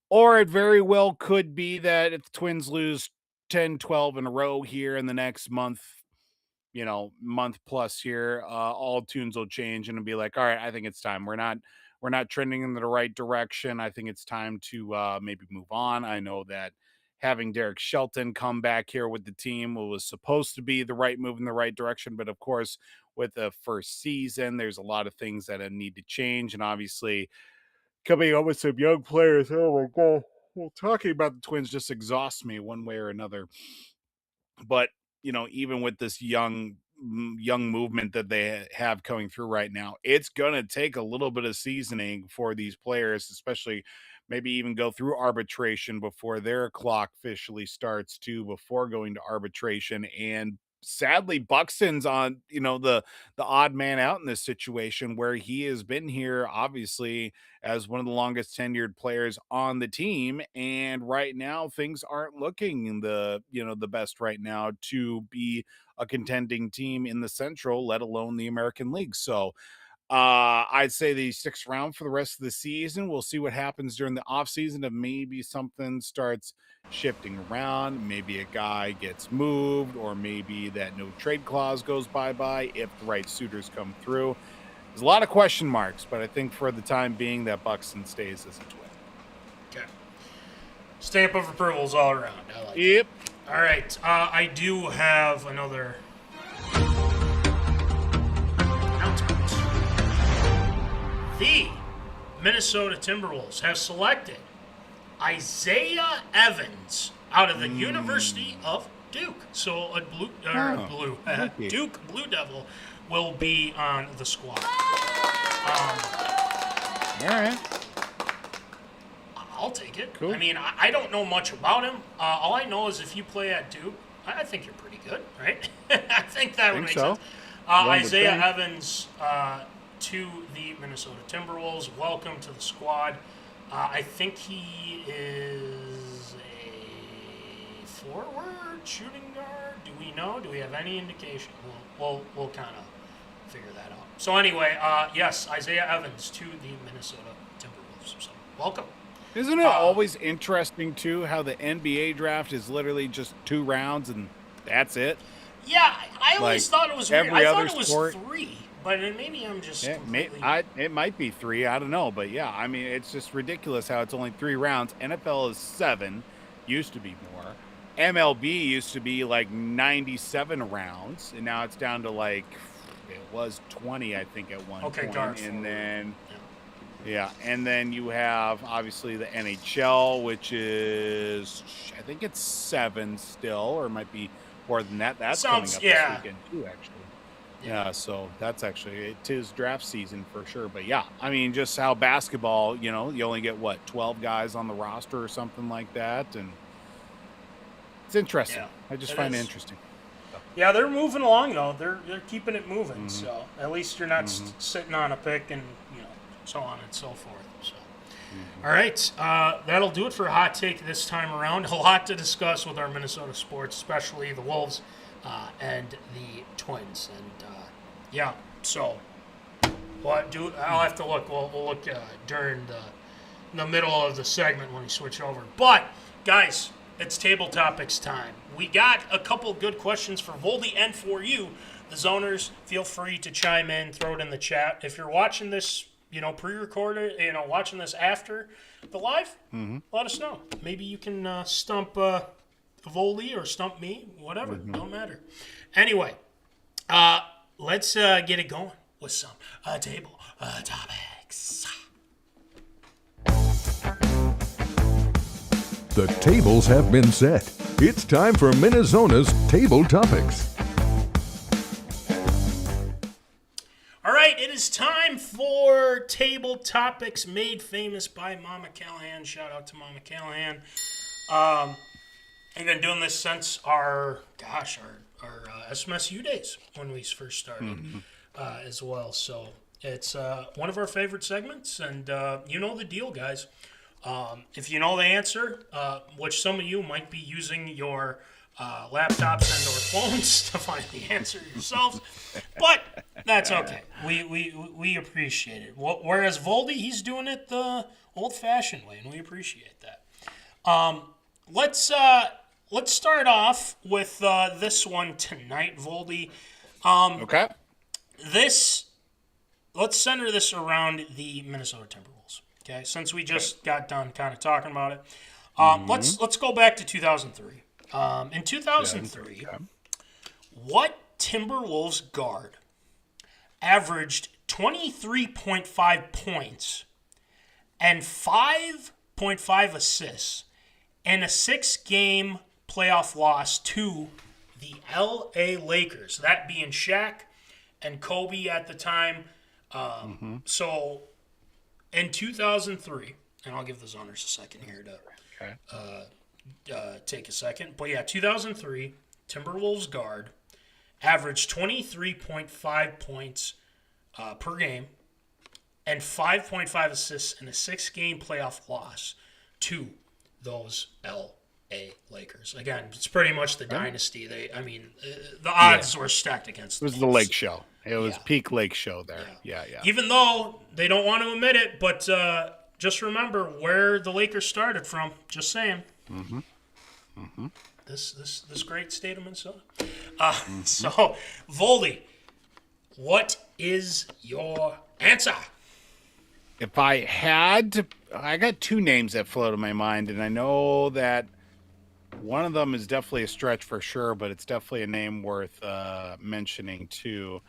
Or it very well could be that if the Twins lose 10, 12 in a row here in the next month, month plus here, all tunes will change, and it'll be like, all right, I think it's time. We're not trending in the right direction. I think it's time to maybe move on. I know that having Derek Shelton come back here with the team was supposed to be the right move in the right direction, but of course, with the first season, there's a lot of things that need to change, and obviously, coming up with some young players. Oh my god, well, talking about the Twins just exhausts me one way or another. But even with this young movement that they have coming through right now, it's going to take a little bit of seasoning for these players, especially maybe even go through arbitration before their clock officially starts before going to arbitration. And sadly, Buxton's on, the odd man out in this situation, where he has been here, obviously, as one of the longest tenured players on the team. And right now, things aren't looking the best right now to be a contending team in the Central, let alone the American League. So I'd say that he sticks around for the rest of the season. We'll see what happens during the offseason. If maybe something starts shifting around, maybe a guy gets moved, or maybe that no trade clause goes bye-bye if the right suitors come through. There's a lot of question marks, but I think for the time being that Buxton stays as a Twin. Okay. Stamp of approvals all around. I like Yep. it. All right. I do have another announcement. The Minnesota Timberwolves have selected Isaiah Evans out of the University of Duke. So a Duke Blue Devil will be on the squad. All right. I'll take it. Cool. I mean, I don't know much about him. All I know is if you play at Duke, I think you're pretty good, right? I think that would make sense. Isaiah Evans to the Minnesota Timberwolves. Welcome to the squad. I think he is a forward, shooting guard. Do we know? Do we have any indication? We'll kind of figure that out. So anyway, yes, Isaiah Evans to the Minnesota Timberwolves. So welcome. Isn't it always interesting, too, how the NBA draft is literally just 2 rounds and that's it? Yeah, I always thought it was weird. Every I other thought it was sport, 3, but maybe I'm just completely... it might be 3. I don't know. But, yeah, I mean, it's just ridiculous how it's only 3 rounds. NFL is 7. Used to be more. MLB used to be like 97 rounds, and now it's down to like, it was 20, I think, at one point. And then... Yeah, and then you have, obviously, the NHL, which is, I think it's 7 still, or it might be more than that. That's coming up this weekend, too, actually. Yeah, so that's actually, it is draft season for sure. But, yeah, I mean, just how basketball, you know, you only get, 12 guys on the roster or something like that, and it's interesting. Yeah, I just find it interesting. Yeah, they're moving along, though. They're keeping it moving, so at least you're not sitting on a pick and, you know, so on and so forth. So, all right, that'll do it for a hot take this time around. A lot to discuss with our Minnesota sports, especially the Wolves and the Twins. And yeah, so I'll have to look. We'll look during the middle of the segment when we switch over. But guys, it's table topics time. We got a couple good questions for Voldy and for you, the Zoners. Feel free to chime in, throw it in the chat. If you're watching this, you know, pre-recorded, you know, watching this after the live, let us know. Maybe you can stump Voldy or stump me, whatever. Don't matter. Anyway, let's get it going with some table topics. The tables have been set. It's time for MinneZona's Table Topics. All right, it is time for Table Topics made famous by Mama Callahan. Shout out to Mama Callahan. I've been doing this since our SMSU days when we first started as well. So it's one of our favorite segments, and you know the deal, guys. If you know the answer, which some of you might be using your laptops and or phones to find the answer yourselves, but that's okay. We appreciate it. Whereas Voldy, he's doing it the old-fashioned way, and we appreciate that. Let's start off with this one tonight, Voldy. Okay. Let's center this around the Minnesota Timberwolves. Okay, since we just got done kind of talking about it, let's go back to 2003. In 2003, what Timberwolves guard averaged 23.5 points and 5.5 assists in a 6-game playoff loss to the L.A. Lakers? That being Shaq and Kobe at the time. So in 2003, and I'll give the Zoners a second here to take a second. But yeah, 2003, Timberwolves guard averaged 23.5 points per game and 5.5 assists in a 6-game playoff loss to those L.A. Lakers. Again, it's pretty much the dynasty. The odds were stacked against them. It was the Lake Show. It was peak Lake Show there. Yeah. Even though they don't want to admit it, but just remember where the Lakers started from. Just saying. This great state of Minnesota. So, Voldy, what is your answer? If I had to, I got 2 names that float in my mind, and I know that one of them is definitely a stretch for sure, but it's definitely a name worth mentioning too.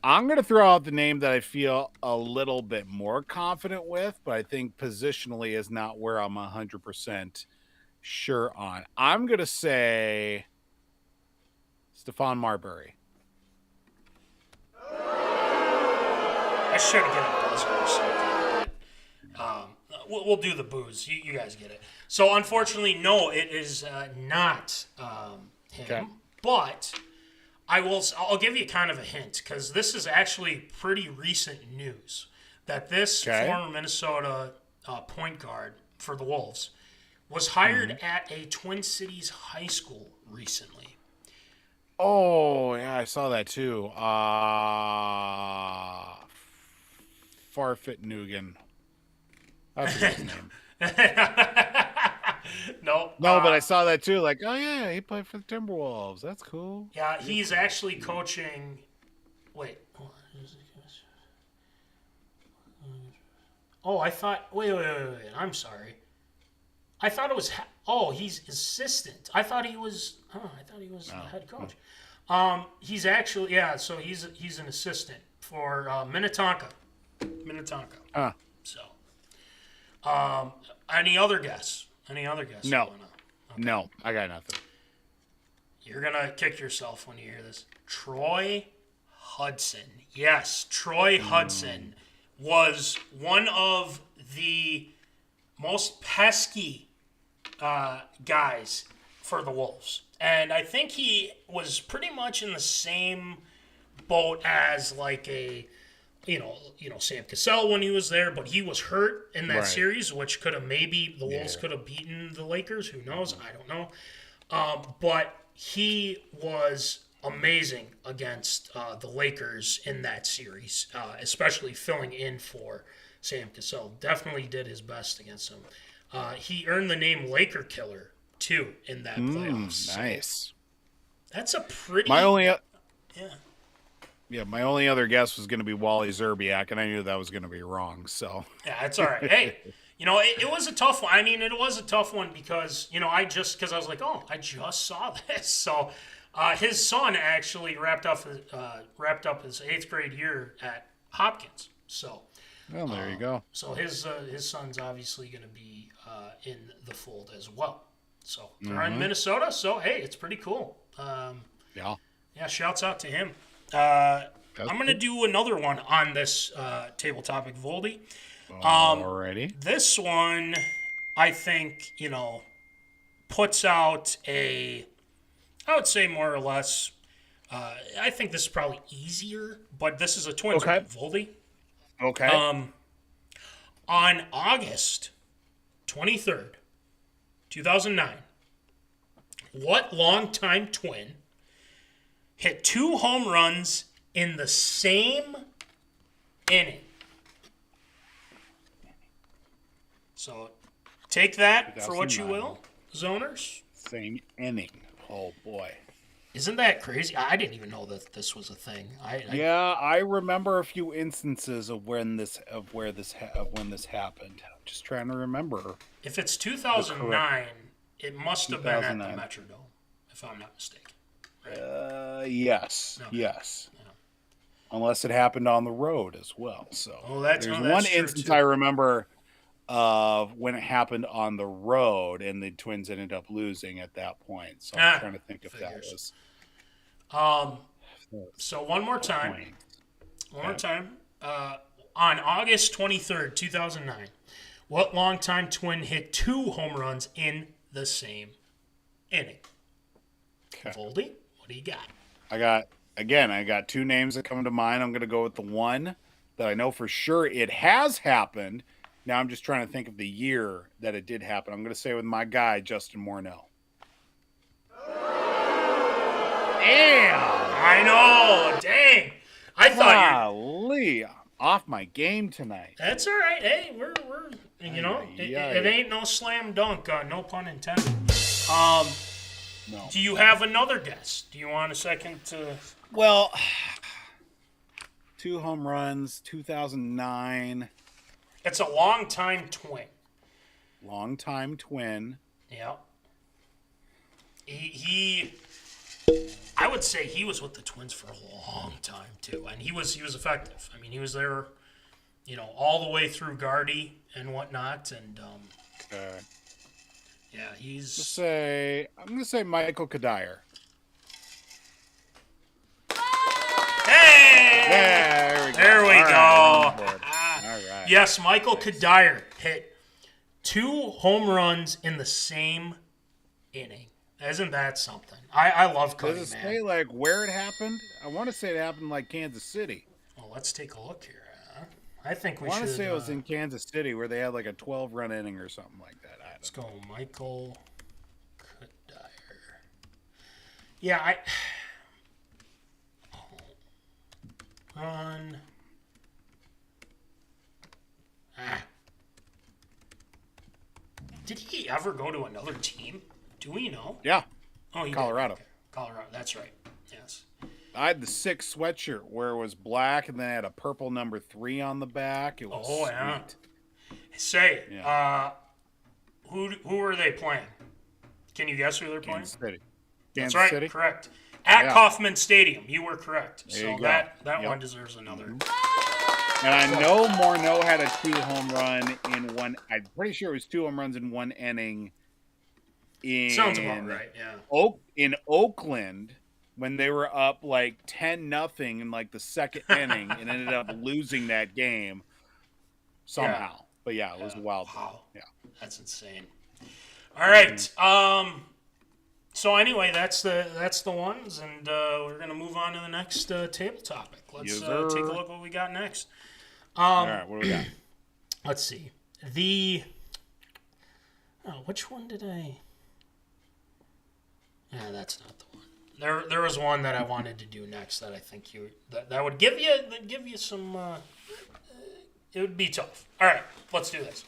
I'm going to throw out the name that I feel a little bit more confident with, but I think positionally is not where I'm 100% sure on. I'm going to say Stephon Marbury. I should have given a buzzer or something. we'll do the booze. You guys get it. So unfortunately, no, it is not him. Okay. But I'll give you kind of a hint because this is actually pretty recent news that this former Minnesota point guard for the Wolves was hired at a Twin Cities high school recently. Oh, yeah, I saw that too. Farfit Nugan. I forget his name. No, but I saw that too. Like, oh yeah, he played for the Timberwolves. That's cool. Yeah, he's actually coaching. Wait. Oh, I thought. Wait. I'm sorry. I thought it was. He's assistant. I thought he was. The head coach. He's actually So he's an assistant for Minnetonka. So. Any other guess? No. No, I got nothing. You're going to kick yourself when you hear this. Troy Hudson. Yes, Troy Hudson was one of the most pesky guys for the Wolves. And I think he was pretty much in the same boat as like a Sam Cassell when he was there, but he was hurt in that series, which could have maybe the Wolves could have beaten the Lakers. Who knows? I don't know. But he was amazing against the Lakers in that series, especially filling in for Sam Cassell. Definitely did his best against him. He earned the name Laker Killer, too, in that playoffs. Nice. That's a pretty... My only other guess was going to be Wally Zerbiak, and I knew that was going to be wrong, so... Yeah, it's all right. Hey, it was a tough one. I mean, it was a tough one because, I was like, oh, I just saw this. So his son actually wrapped up his 8th grade year at Hopkins. So... Well, there you go. So his son's obviously going to be in the fold as well. So they're in Minnesota. So hey, it's pretty cool. Yeah. Shouts out to him. I'm going to do another one on this table topic, Voldy. Alrighty. This one, I think, puts out I would say more or less. I think this is probably easier, but this is a Twins one, Voldy. Okay. On August 23rd, 2009, what longtime Twin hit 2 home runs in the same inning? So take that for what you will, zoners. Same inning. Oh, boy. Isn't that crazy? I didn't even know that this was a thing. I remember a few instances of when this happened. I'm just trying to remember. If it's 2009, it must have been at the Metrodome, if I'm not mistaken. Right? Yes. Okay. Yes. Yeah. Unless it happened on the road as well. So that's one true instance too. I remember of when it happened on the road, and the Twins ended up losing at that point. So I'm trying to think if that was. So one more time. On August 23rd, 2009, what longtime Twin hit 2 home runs in the same inning? Okay. Voldy, what do you got? I got 2 names that come to mind. I'm going to go with the one that I know for sure it has happened. Now I'm just trying to think of the year that it did happen. I'm going to say with my guy, Justin Morneau. Damn! I know! Dang! I thought Golly, off my game tonight. That's all right. Hey, we're it ain't no slam dunk, no pun intended. No. Do you have another guess? Do you want a second to... Well, 2 home runs, 2009. It's a long-time Twin. Long-time Twin. Yeah. He I would say he was with the Twins for a long time too, and he was effective. I mean, he was there, all the way through Gardy and whatnot, and yeah, I'm gonna say Michael Kadire. Hey! There we go. All right. Yes, Michael Kadire hit 2 home runs in the same inning. Isn't that something? I love Cuddy, Does it man. say like where it happened? I want to say it happened like Kansas City. Well, let's take a look here. I think I we want should. to say it was in Kansas City where they had like a 12-run inning or something like that. Let's go, Michael Cuddyer. Yeah, on. Did he ever go to another team? Do we know? Yeah, Oh, he Colorado. Did. Okay. Colorado. That's right. Yes. I had the 6 sweatshirt where it was black and then it had a purple number 3 on the back. It was sweet. Say, Yeah. who were they playing? Can you guess who they're playing? Kansas City. That's Kansas right. City? Correct. At Yeah. Kauffman Stadium. You were correct. There So you go. that Yep. one deserves another. And I know Morneau had a 2 home run in one. I'm pretty sure it was 2 home runs in one inning. Sounds about right. Yeah. In Oakland, when they were up like 10-0 in like the second inning and ended up losing that game somehow. Yeah. But yeah, it was wild. Wow. Yeah. That's insane. All right. So anyway, that's the ones, and we're gonna move on to the next table topic. Let's Yes, take a sir. look what we got next. All right, what do we got? Let's see. Which one did I? Yeah, that's not the one. There was one that I wanted to do next that I think that would give you some. It would be tough. All right, let's do this.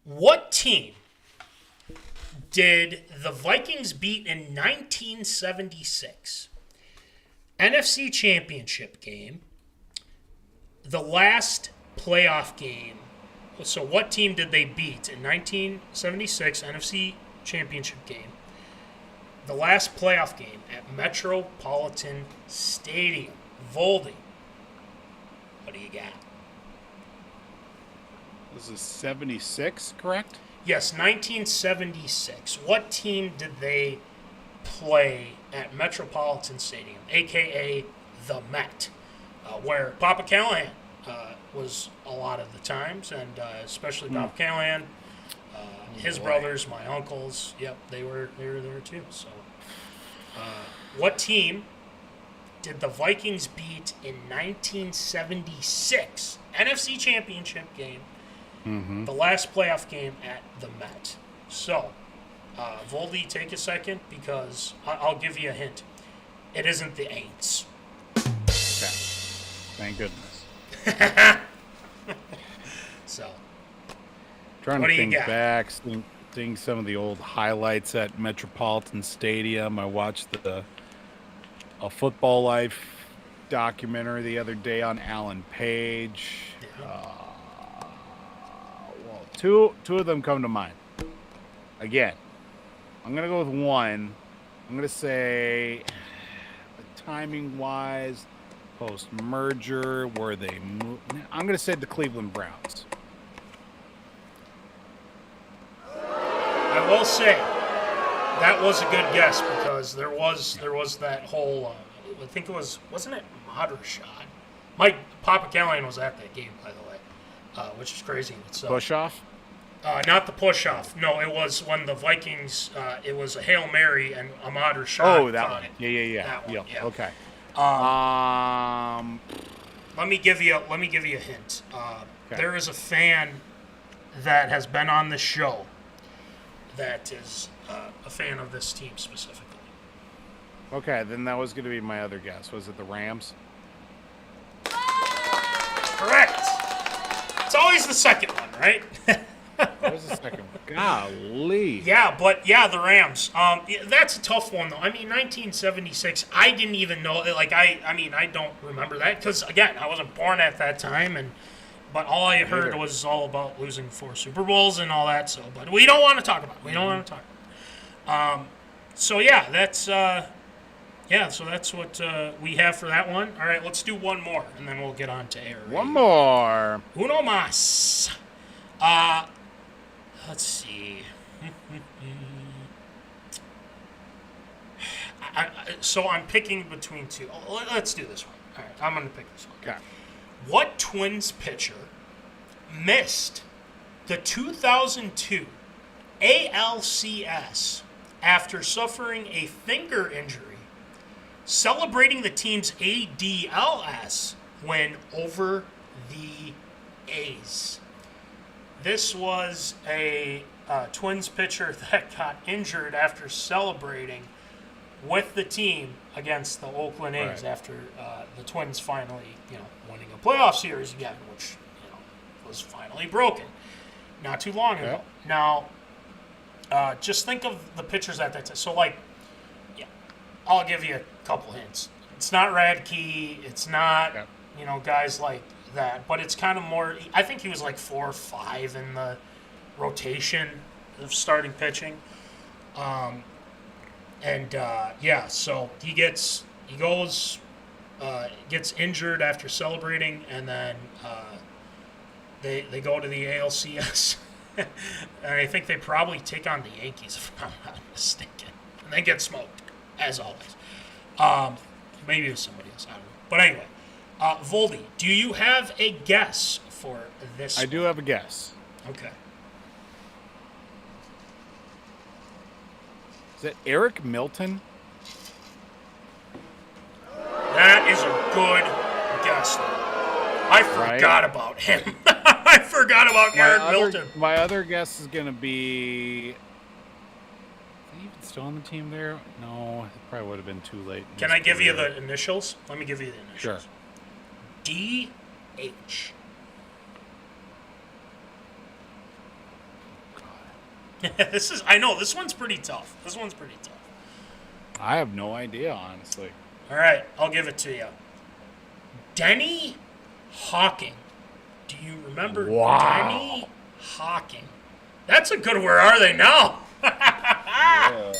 What team did the Vikings beat in 1976? NFC Championship game. The last playoff game. So what team did they beat in 1976 NFC Championship game? The last playoff game at Metropolitan Stadium. Voldy. What do you got? This is 76, correct? Yes, 1976. What team did they play at Metropolitan Stadium, a.k.a. the Met, where Papa Callahan was a lot of the times, and especially Papa Callahan, his brothers, my uncles, yep, they were there too. So, what team did the Vikings beat in 1976 NFC Championship game? The last playoff game at the Met. So, Voldy, take a second because I'll give you a hint. It isn't the Aints. Okay. Thank goodness. So, Trying what to do you think got? back, seeing some of the old highlights at Metropolitan Stadium. I watched a Football Life documentary the other day on Alan Page. Well, two of them come to mind. Again, I'm gonna go with one. I'm gonna say, timing-wise, post-merger, where they moved. I'm gonna say the Cleveland Browns. I will say that was a good guess because there was that whole I think it wasn't it Madrashad? Papa Callahan was at that game, by the way, which is crazy. Push off? Not the push off. No, it was when the Vikings. It was a Hail Mary and Ahmad Rashad. Oh, that caught one. it. Yeah. That one, yeah. Okay. Let me give you a hint. Okay. There is a fan that has been on the show that is a fan of this team specifically. Okay, then that was going to be my other guess. Was it the Rams? Correct. It's always the second one, right? What was the second one? Golly. Yeah, the Rams. That's a tough one, though. I mean, 1976, I didn't even know. Like, I don't remember that because, again, I wasn't born at that time, but all I heard was all about losing 4 Super Bowls and all that. So, but we don't want to talk about it. We don't want to talk about it. So yeah, that's so that's what we have for that one. All right, let's do one more, and then we'll get on to air. One more. Uno más. Let's see. So I'm picking between two. Let's do this one. All right, I'm going to pick this one. Okay. What Twins pitcher missed the 2002 ALCS, after suffering a finger injury, celebrating the team's ADLS win over the A's. This was a Twins pitcher that got injured after celebrating with the team against the Oakland A's after the Twins finally, winning a playoff series again, which, was finally broken not too long ago. Now, just think of the pitchers at that time. So, I'll give you a couple hints. It's not Radke. It's not, guys like that. But it's kind of more, I think he was like 4 or 5 in the rotation of starting pitching. So gets injured after celebrating, and then they go to the ALCS. And I think they probably take on the Yankees, if I'm not mistaken. And they get smoked, as always. Maybe it was somebody else, I don't know. But anyway, Voldy, do you have a guess for this I do have a guess. Okay. Is it Eric Milton? That is a good guess. I forgot about him. I forgot about Eric Milton. My other guess is going to be... Is he even still on the team there? No, it probably would have been too late. Can I give you the initials? Let me give you the initials. Sure. D.H. I know, this one's pretty tough. I have no idea, honestly. All right, I'll give it to you. Denny Hawking. Do you remember Denny Hawking? That's a good where are they now? Yeah.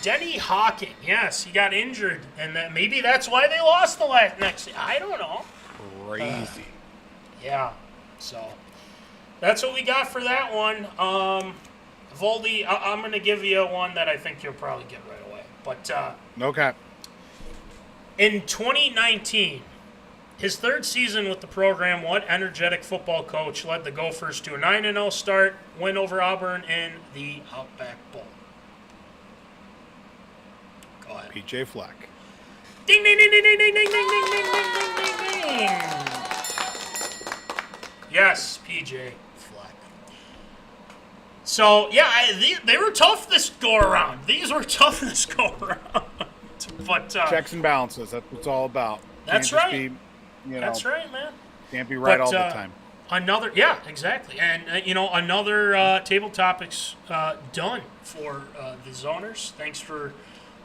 Denny Hawking, yes, he got injured, and maybe that's why they lost the next. I don't know. Crazy. Yeah, so that's what we got for that one. Voldy, I'm going to give you one that I think you'll probably get right away. But Okay. in 2019, his third season with the program, what energetic football coach led the Gophers to a 9-0 start, win over Auburn in the Outback Bowl? Go ahead. PJ Fleck. Ding, ding, ding, ding, ding, ding, ding, ding, ding, ding, ding, ding, ding. Yes, PJ Fleck. So, yeah, they were tough this go-around. These were tough this go-around. But checks and balances. That's what it's all about. That's Can't just right. Be, That's right, man. Can't be right But, all the time. Exactly. And, another Table Topics done for the Zoners. Thanks for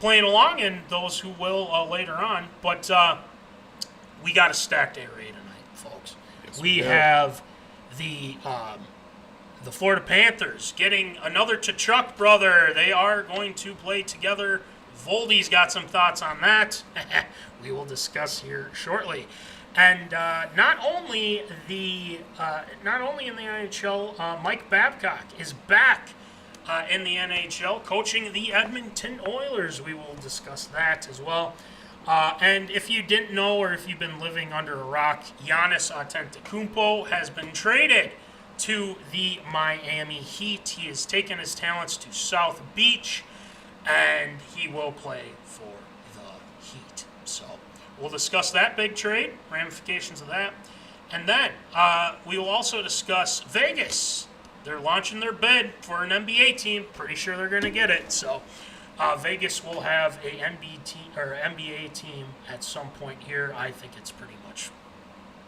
playing along, and those who will later on. But we got a stacked array tonight, folks. Yes, we do. have the Florida Panthers getting another Tkachuk brother. They are going to play together. Voldy's got some thoughts on that. We will discuss here shortly. And not only in the NHL, Mike Babcock is back in the NHL, coaching the Edmonton Oilers. We will discuss that as well. And if you didn't know, or if you've been living under a rock, Giannis Antetokounmpo has been traded to the Miami Heat. He has taken his talents to South Beach, and he will play for the Heat. So we'll discuss that big trade, ramifications of that. And then we will also discuss Vegas. They're launching their bid for an NBA team. Pretty sure they're going to get it. So Vegas will have a NBA team at some point here. I think it's pretty much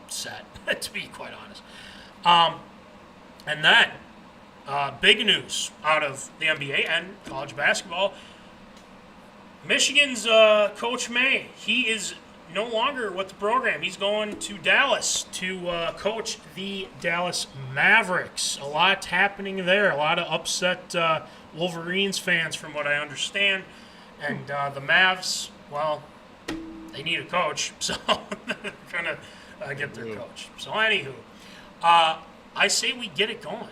set, to be quite honest. And then big news out of the NBA and college basketball. Michigan's Coach May, he is no longer with the program. He's going to Dallas to coach the Dallas Mavericks. A lot happening there. A lot of upset Wolverines fans, from what I understand. And the Mavs, well, they need a coach, so they're going to get their coach. So anywho, I say we get it going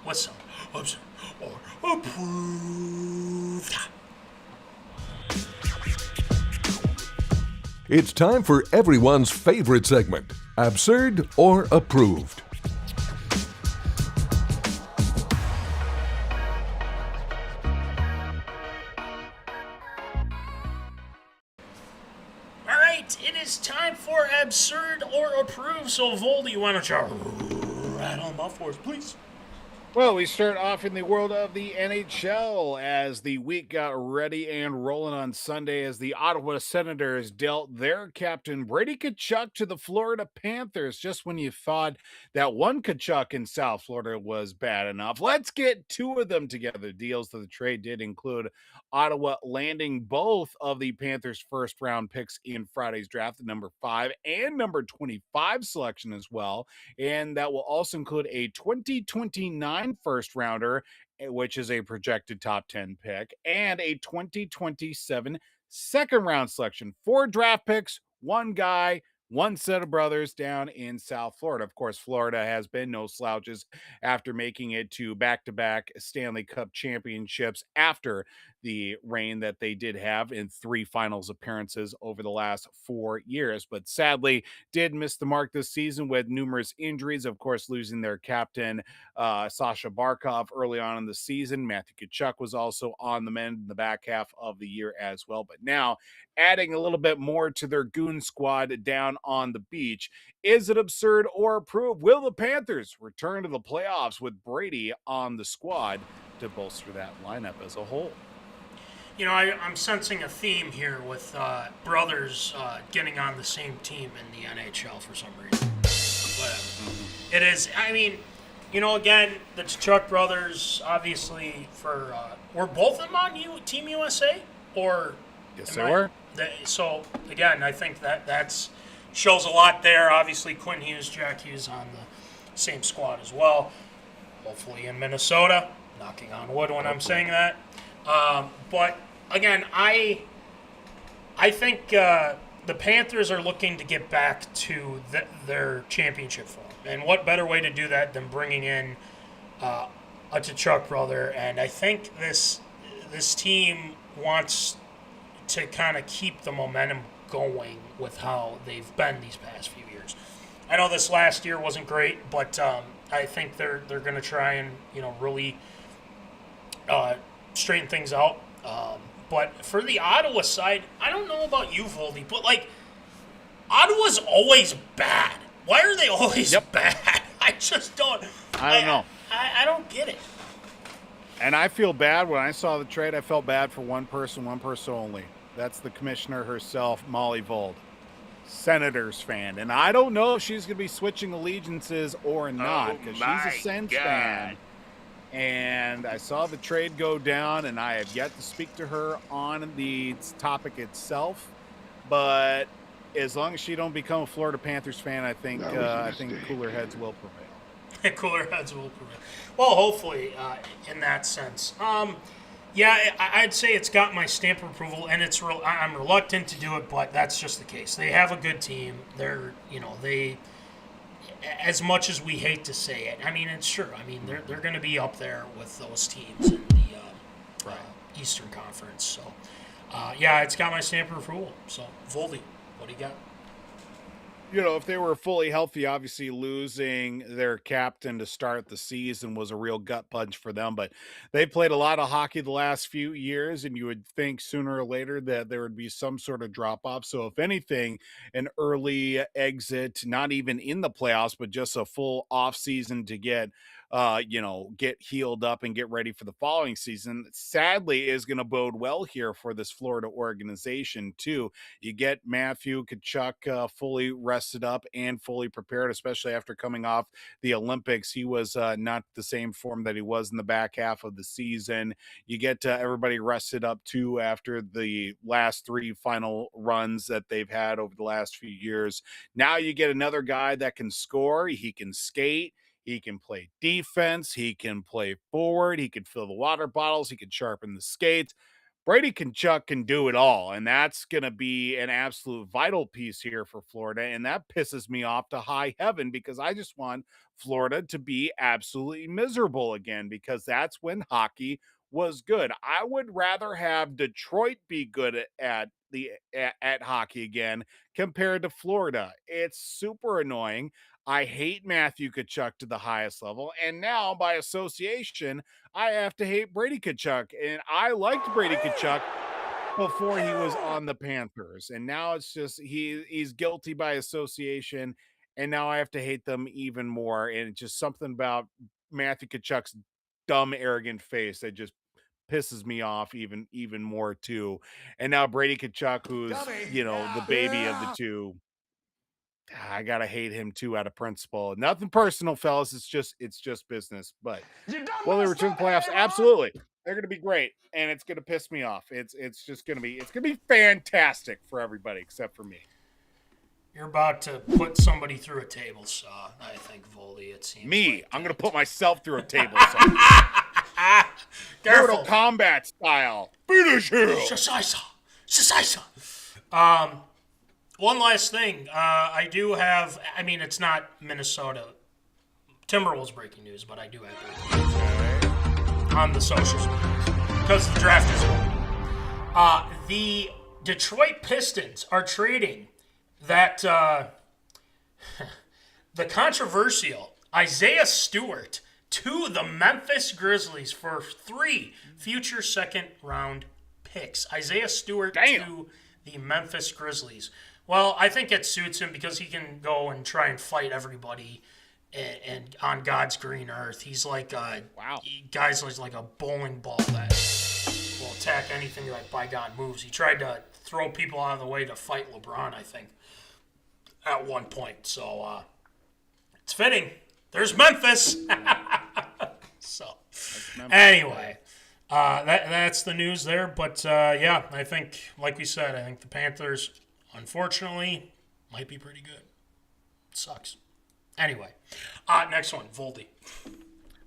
with some upset or approved. It's time for everyone's favorite segment, Absurd or Approved. is time for Absurd or Approved. So, Voldy, why don't you rattle them off for us, please? Well, we start off in the world of the NHL as the week got ready and rolling on Sunday as the Ottawa Senators dealt their captain Brady Tkachuk to the Florida Panthers. Just when you thought that one Tkachuk in South Florida was bad enough, let's get two of them together. Deals to the trade did include Ottawa landing both of the Panthers' first round picks in Friday's draft, the number 5 and number 25 selection as well. And that will also include a 2029 first rounder, which is a projected top 10 pick, and a 2027 second round selection. 4 draft picks, one guy, one set of brothers down in South Florida. Of course, Florida has been no slouches after making it to back-to-back Stanley Cup championships after the reign that they did have in 3 finals appearances over the last 4 years. But sadly, did miss the mark this season with numerous injuries. Of course, losing their captain, Sasha Barkov, early on in the season. Matthew Tkachuk was also on the mend in the back half of the year as well. But now, adding a little bit more to their goon squad down on the beach. Is it absurd or approved? Will the Panthers return to the playoffs with Brady on the squad to bolster that lineup as a whole? You know, I'm sensing a theme here with brothers getting on the same team in the NHL for some reason. Whatever. It is, I mean, you know, again, the Tkachuk brothers, obviously, were both of them on Team USA? Or yes, they were. So, again, I think that's shows a lot there. Obviously, Quinn Hughes, Jack Hughes on the same squad as well. Hopefully in Minnesota. Knocking on wood when I'm saying that. But, again, I think the Panthers are looking to get back to their championship form. And what better way to do that than bringing in a Tkachuk brother? And I think this team wants to kind of keep the momentum going with how they've been these past few years. I know this last year wasn't great, but I think they're going to try and really straighten things out. But for the Ottawa side, I don't know about you, Voldy, but Ottawa's always bad. Why are they always bad? I just don't. I don't know. I don't get it. And I feel bad. When I saw the trade, I felt bad for one person only. That's the commissioner herself, Molly Vold, Senators fan. And I don't know if she's going to be switching allegiances or not, because she's a Sens fan. And I saw the trade go down, and I have yet to speak to her on the topic itself. But as long as she don't become a Florida Panthers fan, I think cooler heads will prevail. Cooler heads will prevail. Well, hopefully, in that sense. Yeah, I'd say it's got my stamp of approval, and I'm reluctant to do it, but that's just the case. They have a good team. They're, as much as we hate to say it, I mean, it's true. I mean, they're going to be up there with those teams in the Eastern Conference. So, yeah, it's got my stamp of approval. So, Voldy, what do you got? If they were fully healthy, obviously losing their captain to start the season was a real gut punch for them. But they played a lot of hockey the last few years, and you would think sooner or later that there would be some sort of drop-off. So if anything, an early exit, not even in the playoffs, but just a full off-season to get healed up and get ready for the following season, sadly is going to bode well here for this Florida organization too. You get Matthew Tkachuk fully rested up and fully prepared, especially after coming off the Olympics. He was not the same form that he was in the back half of the season. You get everybody rested up too after the last 3 final runs that they've had over the last few years. Now you get another guy that can score. He can skate. He can play defense. He can play forward. He can fill the water bottles. He can sharpen the skates. Brady Tkachuk can do it all, and that's going to be an absolute vital piece here for Florida, and that pisses me off to high heaven because I just want Florida to be absolutely miserable again because that's when hockey was good. I would rather have Detroit be good at hockey again compared to Florida. It's super annoying. I hate Matthew Tkachuk to the highest level, and now by association, I have to hate Brady Tkachuk. And I liked Brady Tkachuk before he was on the Panthers, and now it's just he's guilty by association, and now I have to hate them even more. And it's just something about Matthew Kachuk's dumb, arrogant face that just pisses me off even more too. And now Brady Kachuk, who's the baby of the two, I gotta hate him too out of principle. Nothing personal, fellas. It's just business. But will they return playoffs? Absolutely. They're gonna be great, and it's gonna piss me off. It's gonna be fantastic for everybody except for me. You're about to put somebody through a table saw, I think, Voldy. It seems. Me, like I'm gonna put myself through a table saw. Mortal Kombat style. Finish him. Shasisa. One last thing. I do have. I mean, it's not Minnesota Timberwolves breaking news, but I do have breaking news on the socials because the draft is over. The Detroit Pistons are trading that the controversial Isaiah Stewart to the Memphis Grizzlies for 3 future second-round picks. Isaiah Stewart to the Memphis Grizzlies. Well, I think it suits him because he can go and try and fight everybody and on God's green earth. He's like guy's like a bowling ball that will attack anything that by God moves. He tried to throw people out of the way to fight LeBron, I think, at one point. So it's fitting. There's Memphis. So anyway, that's the news there. But yeah, I think, like we said, I think the Panthers, unfortunately, might be pretty good. It sucks. Anyway, next one, Voldy.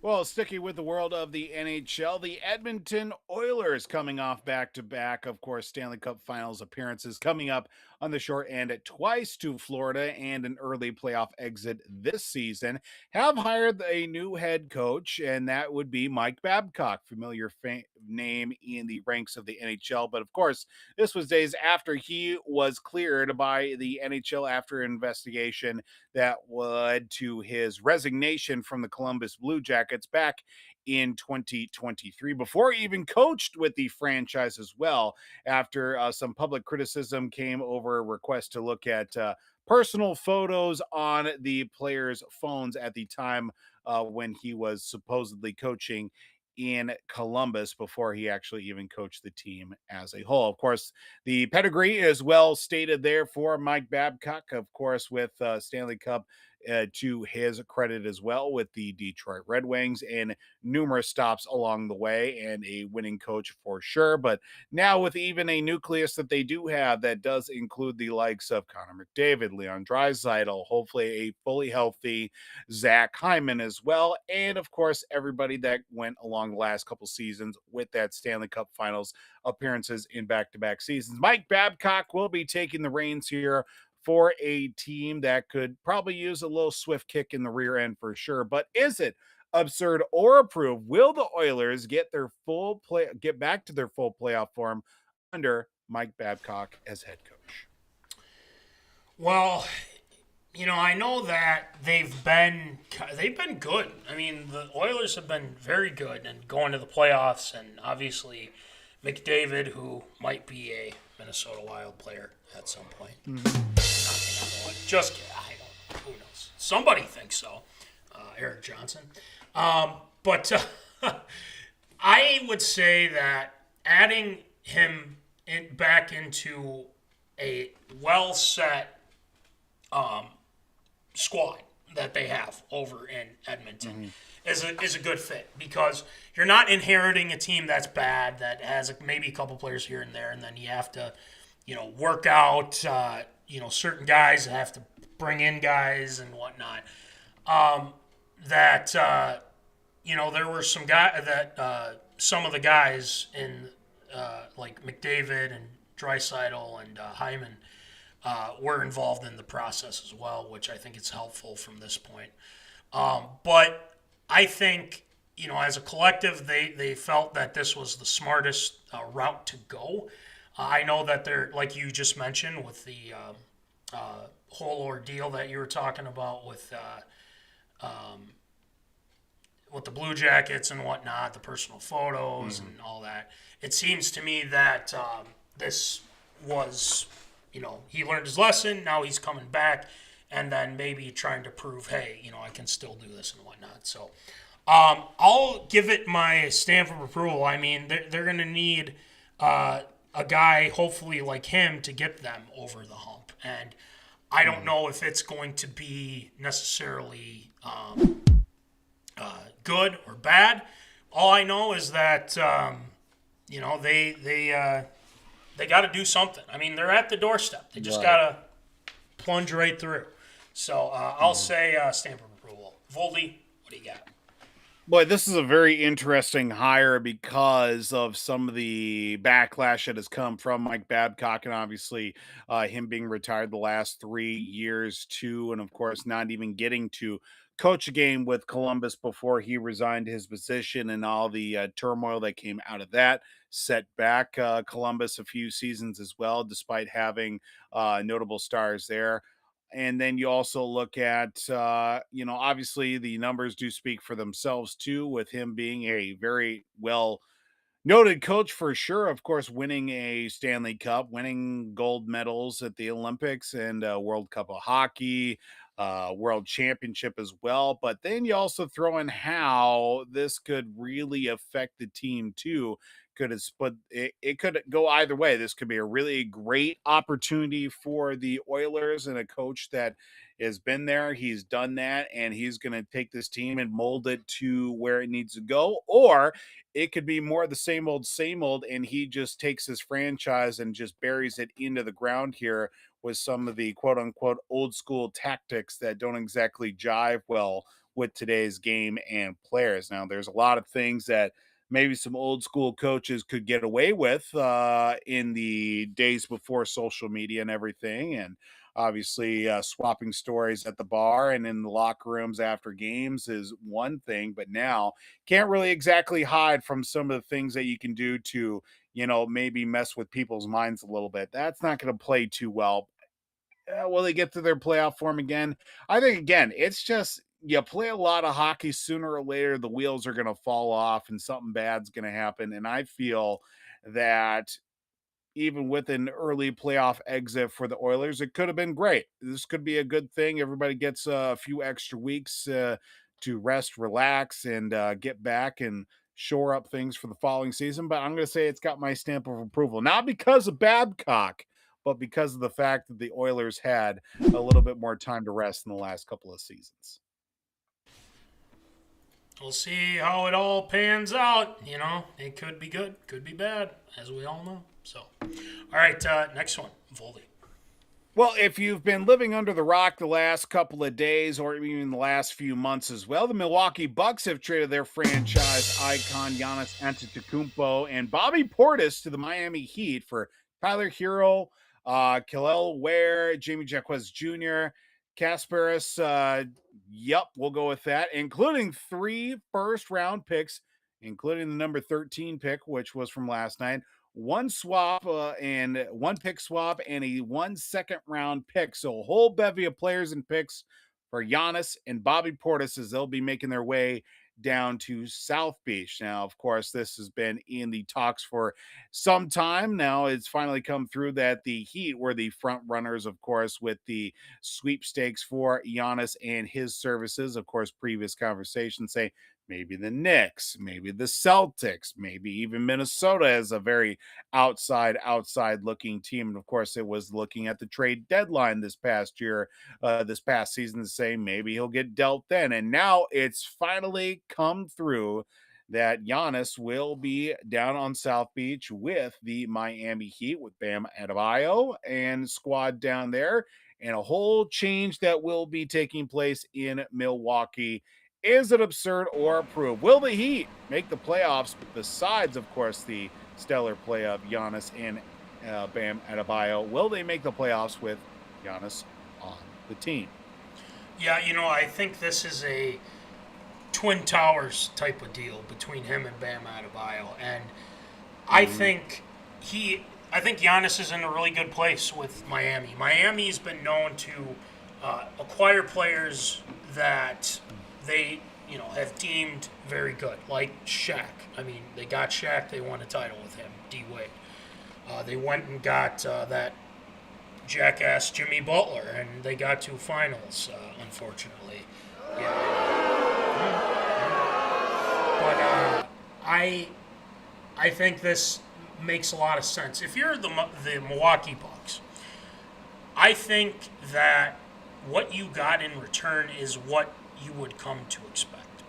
Well, sticking with the world of the NHL, the Edmonton Oilers coming off back-to-back, of course, Stanley Cup Finals appearances coming up on the short end twice to Florida and an early playoff exit this season, have hired a new head coach, and that would be Mike Babcock, familiar name in the ranks of the NHL. But of course, this was days after he was cleared by the NHL after an investigation that led to his resignation from the Columbus Blue Jackets back in 2023, before he even coached with the franchise as well, after some public criticism came over a request to look at personal photos on the players' phones at the time when he was supposedly coaching in Columbus before he actually even coached the team as a whole. Of course, the pedigree is well stated there for Mike Babcock, of course, with Stanley Cup to his credit as well with the Detroit Red Wings and numerous stops along the way, and a winning coach for sure. But now with even a nucleus that they do have that does include the likes of Connor McDavid, Leon Draisaitl, hopefully a fully healthy Zach Hyman as well, and of course everybody that went along the last couple seasons with that Stanley Cup Finals appearances in back-to-back seasons. Mike Babcock will be taking the reins here for a team that could probably use a little swift kick in the rear end for sure. But is it absurd or approved? Will the Oilers get back to their full playoff form under Mike Babcock as head coach? Well, I know that they've been good. I mean, the Oilers have been very good and going to the playoffs, and obviously McDavid, who might be a Minnesota Wild player at some point. Just kidding. I don't know. Who knows? Somebody thinks so. Eric Johnson. But I would say that adding him back into a well-set squad that they have over in Edmonton is a good fit, because you're not inheriting a team that's bad, that has maybe a couple players here and there, and then you have to work out certain guys, that have to bring in guys and whatnot. There were some some of the guys in like McDavid and Draisaitl and Hyman were involved in the process as well, which I think is helpful from this point. But I think, as a collective, they felt that this was the smartest route to go. I know that they're, like you just mentioned, with the whole ordeal that you were talking about with the Blue Jackets and whatnot, the personal photos and all that. It seems to me that this was, he learned his lesson. Now he's coming back, and then maybe trying to prove, hey, I can still do this and whatnot. So I'll give it my stamp of approval. I mean, they're going to need a guy, hopefully like him, to get them over the hump. And I don't know if it's going to be necessarily good or bad. All I know is that they got to do something. I mean, they're at the doorstep. They just got to plunge right through. So I'll say stamp of approval. Voldy, what do you got? Boy, this is a very interesting hire because of some of the backlash that has come from Mike Babcock, and obviously him being retired the last 3 years too, and of course not even getting to coach a game with Columbus before he resigned his position, and all the turmoil that came out of that set back Columbus a few seasons as well, despite having notable stars there. And then you also look at, obviously the numbers do speak for themselves too, with him being a very well noted coach for sure. Of course, winning a Stanley Cup, winning gold medals at the Olympics and World Cup of Hockey, World Championship as well. But then you also throw in how this could really affect the team too. It could go either way. This could be a really great opportunity for the Oilers and a coach that has been there. He's done that, and he's going to take this team and mold it to where it needs to go. Or it could be more of the same old, and he just takes his franchise and just buries it into the ground here with some of the quote unquote old school tactics that don't exactly jive well with today's game and players. Now, there's a lot of things that maybe some old school coaches could get away with in the days before social media and everything. And obviously swapping stories at the bar and in the locker rooms after games is one thing, but now can't really exactly hide from some of the things that you can do to, maybe mess with people's minds a little bit. That's not going to play too well. Will they get to their playoff form again? I think, again, it's just, you play a lot of hockey, sooner or later the wheels are going to fall off and something bad's going to happen. And I feel that even with an early playoff exit for the Oilers, it could have been great. This could be a good thing. Everybody gets a few extra weeks to rest, relax, and get back and shore up things for the following season. But I'm going to say it's got my stamp of approval, not because of Babcock, but because of the fact that the Oilers had a little bit more time to rest in the last couple of seasons. We'll see how it all pans out. It could be good, could be bad, as we all know. So, all right, next one, Voldy. Well, if you've been living under the rock the last couple of days or even the last few months as well, the Milwaukee Bucks have traded their franchise icon Giannis Antetokounmpo and Bobby Portis to the Miami Heat for Tyler Hero, Kel'el Ware, Jamie Jaquez Jr., Kasparis, we'll go with that, including 3 first-round picks, including the number 13 pick, which was from last night, one pick swap, and a 1 second-round pick. So a whole bevy of players and picks for Giannis and Bobby Portis as they'll be making their way down to South Beach. Now, of course, this has been in the talks for some time now. It's finally come through that the Heat were the front runners, of course, with the sweepstakes for Giannis and his services. Of course, previous conversations say maybe the Knicks, maybe the Celtics, maybe even Minnesota as a very outside looking team. And of course, it was looking at the trade deadline this past season to say maybe he'll get dealt then. And now it's finally come through that Giannis will be down on South Beach with the Miami Heat with Bam Adebayo and squad down there, and a whole change that will be taking place in Milwaukee. Is it absurd or approved? Will the Heat make the playoffs besides, of course, the stellar play of Giannis and Bam Adebayo? Will they make the playoffs with Giannis on the team? Yeah, I think this is a Twin Towers type of deal between him and Bam Adebayo. And I think Giannis is in a really good place with Miami. Miami's been known to acquire players that they, have deemed very good, like Shaq. I mean, they got Shaq, they won a title with him, D-Wade. They went and got that jackass Jimmy Butler, and they got to finals, unfortunately. Yeah. But I think this makes a lot of sense. If you're the Milwaukee Bucks, I think that what you got in return is what you would come to expect.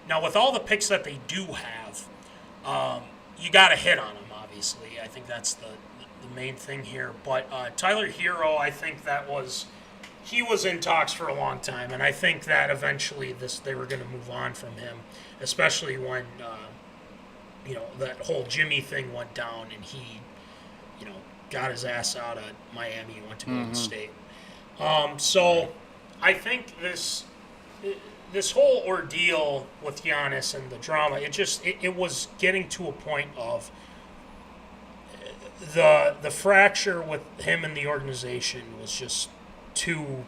Now, with all the picks that they do have, you got to hit on them, obviously. I think that's the main thing here. But Tyler Hero, I think he was in talks for a long time, and I think that eventually they were going to move on from him, especially when that whole Jimmy thing went down and he got his ass out of Miami and went to Golden State. So I think this whole ordeal with Giannis and the drama, it was getting to a point of the fracture with him and the organization was just too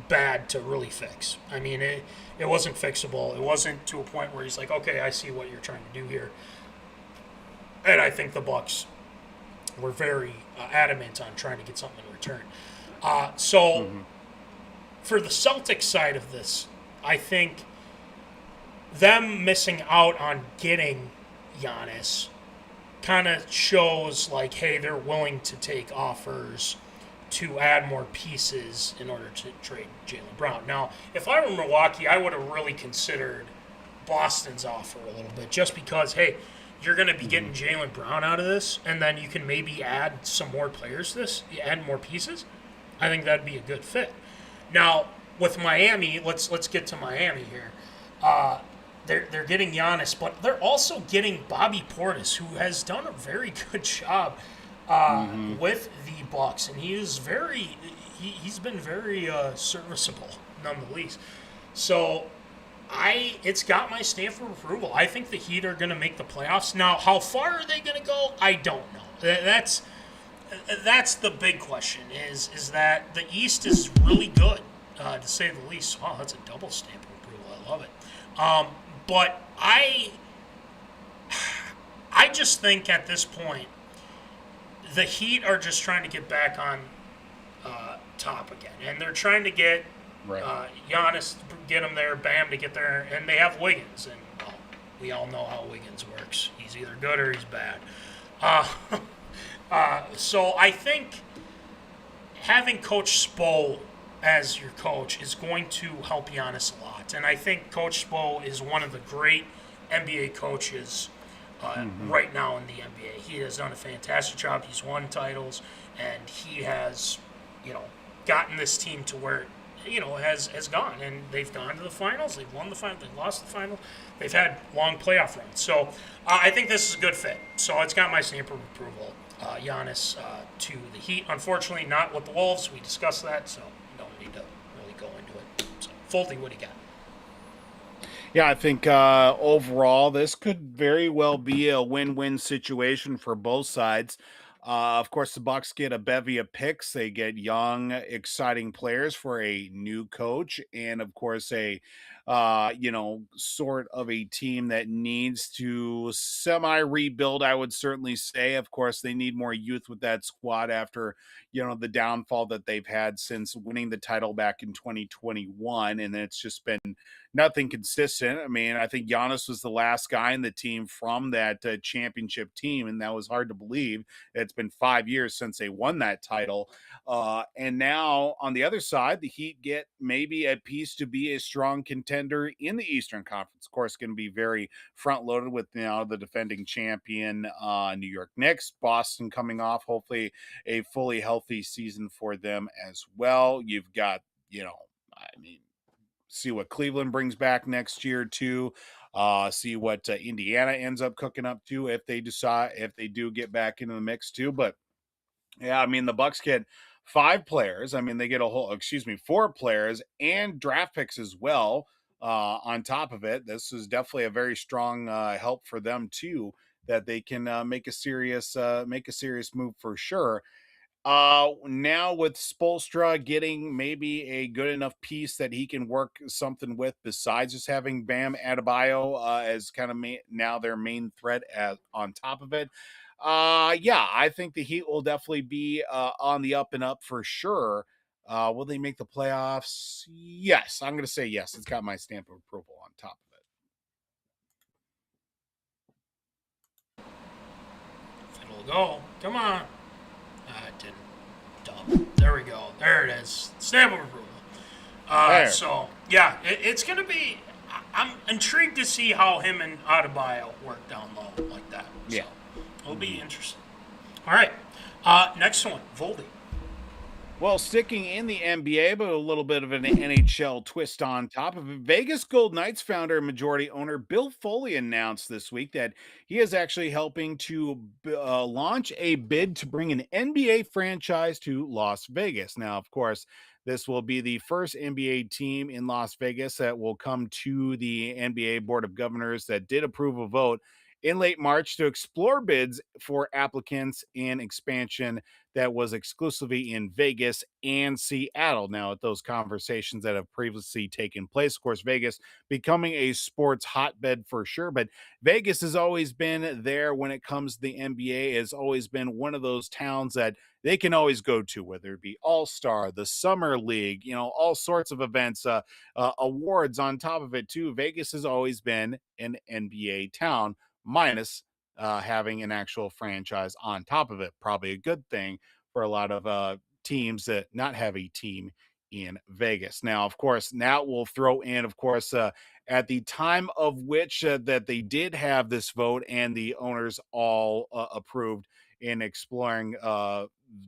bad to really fix. I mean, it wasn't fixable. It wasn't to a point where he's like, okay, I see what you're trying to do here. And I think the Bucks were very adamant on trying to get something in return. For the Celtics side of this, I think them missing out on getting Giannis kind of shows like, hey, they're willing to take offers to add more pieces in order to trade Jaylen Brown. Now, if I were Milwaukee, I would have really considered Boston's offer a little bit, just because, hey, you're going to be getting Jaylen Brown out of this, and then you can maybe add some more players to this, add more pieces. I think that'd be a good fit. Now, with Miami, let's get to Miami here. They're getting Giannis, but they're also getting Bobby Portis, who has done a very good job with the Bucks, and he's been very serviceable, none the least. So it's got my stamp of approval. I think the Heat are going to make the playoffs. Now, how far are they going to go? I don't know. That's the big question. Is that the East is really good, to say the least. Wow, that's a double stamp of approval. I love it. But I just think at this point, the Heat are just trying to get back on top again, and they're trying to get Giannis, get him there, Bam to get there, and they have Wiggins, and we all know how Wiggins works. He's either good or he's bad. So I think having Coach Spo as your coach is going to help Giannis a lot, and I think Coach Spo is one of the great NBA coaches right now in the NBA. He has done a fantastic job. He's won titles, and he has, gotten this team to where has gone, and they've gone to the finals. They've won the final. They've lost the final. They've had long playoff runs. So I think this is a good fit. So it's got my stamp of approval. Giannis to the Heat. Unfortunately, not with the Wolves. We discussed that, so we don't need to really go into it. So, Folty, what do you got? Yeah, I think overall this could very well be a win-win situation for both sides. Of course, the Bucks get a bevy of picks. They get young, exciting players for a new coach, and of course, sort of a team that needs to semi-rebuild. I would certainly say. Of course, they need more youth with that squad after the downfall that they've had since winning the title back in 2021, and it's just been nothing consistent. I mean, I think Giannis was the last guy in the team from that championship team, and that was hard to believe. It's been 5 years since they won that title. And now on the other side, the Heat get maybe a piece to be a strong contender in the Eastern Conference. Of course, going to be very front loaded with the defending champion New York Knicks, Boston coming off hopefully a fully healthy season for them as well. You've got, see what Cleveland brings back next year too. See what Indiana ends up cooking up to if they do get back into the mix too. But yeah, I mean, the Bucks get 5 players. I mean, they get 4 players and draft picks as well. On top of it, this is definitely a very strong help for them too, that they can make a serious move for sure. Now with Spoelstra getting maybe a good enough piece that he can work something with besides just having Bam Adebayo as kind of now their main threat on top of it. Yeah, I think the Heat will definitely be on the up and up for sure. Will they make the playoffs? Yes, I'm going to say yes. It's got my stamp of approval on top of it. It'll go. Come on. It didn't. Dumb. There we go. There it is. Stamp of approval. There. So, yeah, it's going to be. I'm intrigued to see how him and Adebayo work down low like that. So, Yeah. it'll be interesting. All right. Next one, Voldy. Well, sticking in the NBA, but a little bit of an NHL twist on top of it. Vegas Gold Knights founder and majority owner Bill Foley announced this week that he is actually helping to launch a bid to bring an NBA franchise to Las Vegas. Now, of course, this will be the first NBA team in Las Vegas that will come to the NBA Board of Governors that did approve a vote in late March to explore bids for applicants in expansion that was exclusively in Vegas and Seattle. Now, at those conversations that have previously taken place, of course, Vegas becoming a sports hotbed for sure, but Vegas has always been there when it comes to the NBA, has always been one of those towns that they can always go to, whether it be All-Star, the Summer League, all sorts of events, awards on top of it too. Vegas has always been an NBA town, minus having an actual franchise on top of it. Probably a good thing for a lot of teams that not have a team in Vegas. Now, of course, now we'll throw in, of course, at the time of which that they did have this vote and the owners all approved in exploring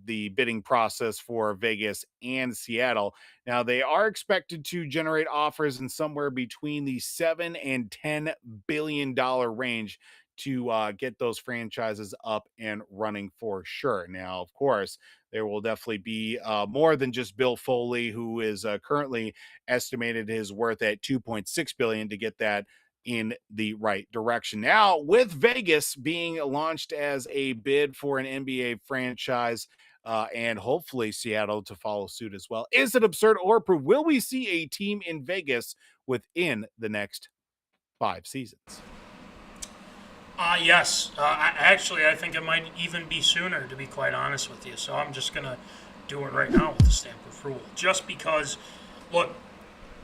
the bidding process for Vegas and Seattle. Now, they are expected to generate offers in somewhere between the $7 and $10 billion range to get those franchises up and running for sure. Now, of course, there will definitely be more than just Bill Foley, who is currently estimated his worth at $2.6 billion to get that in the right direction. Now, with Vegas being launched as a bid for an NBA franchise, and hopefully Seattle to follow suit as well. Is it absurd or approved? Will we see a team in Vegas within the next 5 seasons? Yes. I think it might even be sooner, to be quite honest with you. So I'm just going to do it right now with the stamp of approval. Just because, look,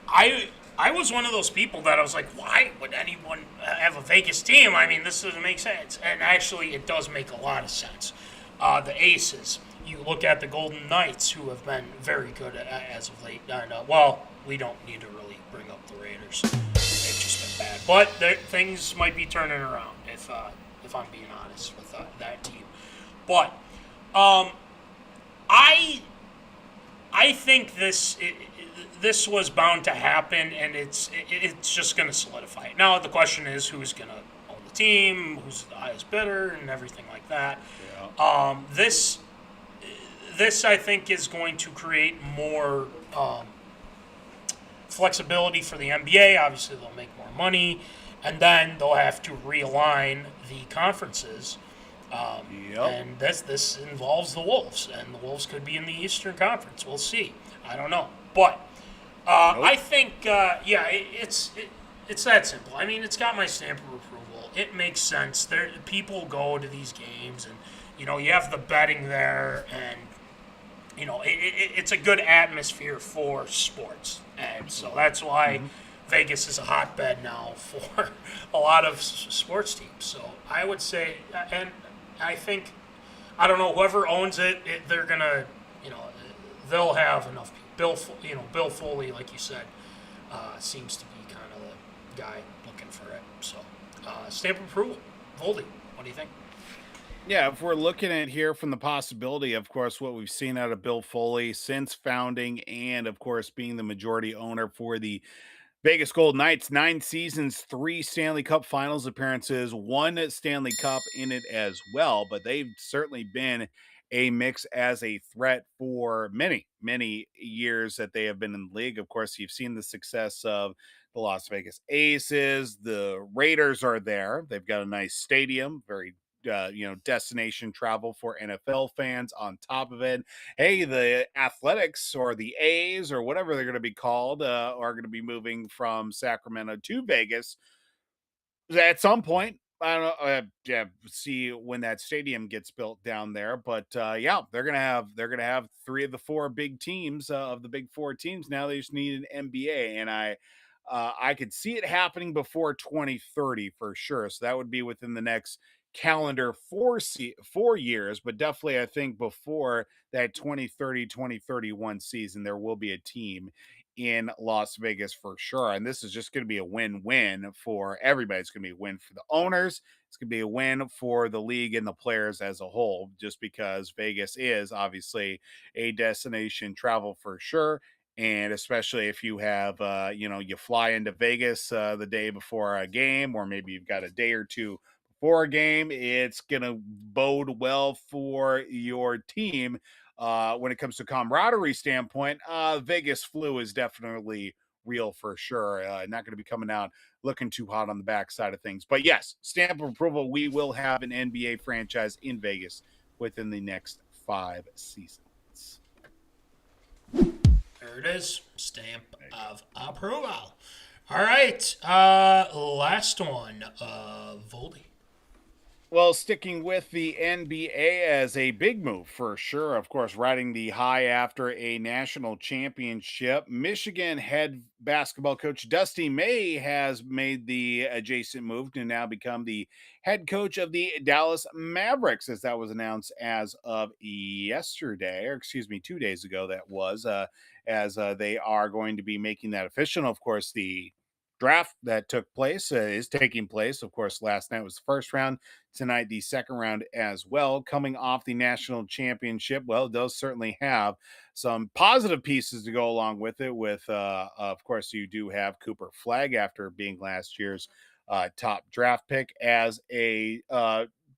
I was one of those people that I was like, why would anyone have a Vegas team? I mean, this doesn't make sense. And actually, it does make a lot of sense. The Aces. You look at the Golden Knights, who have been very good as of late. Well, we don't need to really bring up the Raiders. They've just been bad. But things might be turning around if I'm being honest with that team. But I think this was bound to happen, and it's just going to solidify it. Now the question is, who's going to own the team, who's the highest bidder, and everything like that. Yeah. This I think is going to create more flexibility for the NBA. Obviously, they'll make more money, and then they'll have to realign the conferences. And this involves the Wolves, and the Wolves could be in the Eastern Conference. We'll see. I don't know, but I think it's that simple. I mean, it's got my stamp of approval. It makes sense. People go to these games, and you have the betting there, and it's a good atmosphere for sports, and so that's why Vegas is a hotbed now for a lot of sports teams. So I would say, and I think, I don't know, whoever owns it, they're gonna, they'll have enough people. Bill Foley, like you said, seems to be kind of the guy looking for it. So stamp of approval. Voldy, what do you think? Yeah, if we're looking at here from the possibility, of course, what we've seen out of Bill Foley since founding and, of course, being the majority owner for the Vegas Golden Knights, 9 seasons, 3 Stanley Cup Finals appearances, 1 Stanley Cup in it as well. But they've certainly been a mix as a threat for many, many years that they have been in the league. Of course, you've seen the success of the Las Vegas Aces. The Raiders are there. They've got a nice stadium, very destination travel for NFL fans on top of it. Hey, the Athletics or the A's or whatever they're going to be called are going to be moving from Sacramento to Vegas at some point. I don't know. Yeah, see when that stadium gets built down there, but yeah, they're gonna have three of the four big teams of the big four teams. Now they just need an NBA, and I could see it happening before 2030 for sure. So that would be within the next calendar 4 years, but definitely I think before that 2030-2031 season, there will be a team in Las Vegas for sure. And this is just going to be a win-win for everybody. It's going to be a win for the owners. It's going to be a win for the league and the players as a whole, just because Vegas is obviously a destination travel for sure. And especially if you have, you fly into Vegas the day before a game, or maybe you've got a day or two before a game, it's going to bode well for your team when it comes to camaraderie standpoint. Vegas flu is definitely real for sure. Not going to be coming out looking too hot on the backside of things. But yes, stamp of approval. We will have an NBA franchise in Vegas within the next 5 seasons. There it is. Stamp of approval. All right. Last one. Voldy. Well, sticking with the NBA as a big move for sure. Of course, riding the high after a national championship, Michigan head basketball coach Dusty May has made the adjacent move to now become the head coach of the Dallas Mavericks, as that was announced as of yesterday, or excuse me, 2 days ago. That was as they are going to be making that official. Of course, the draft that took place is taking place. Of course, last night was the first round. Tonight, the second round as well. Coming off the national championship, well, it does certainly have some positive pieces to go along with it. With, of course, you do have Cooper Flag after being last year's top draft pick as a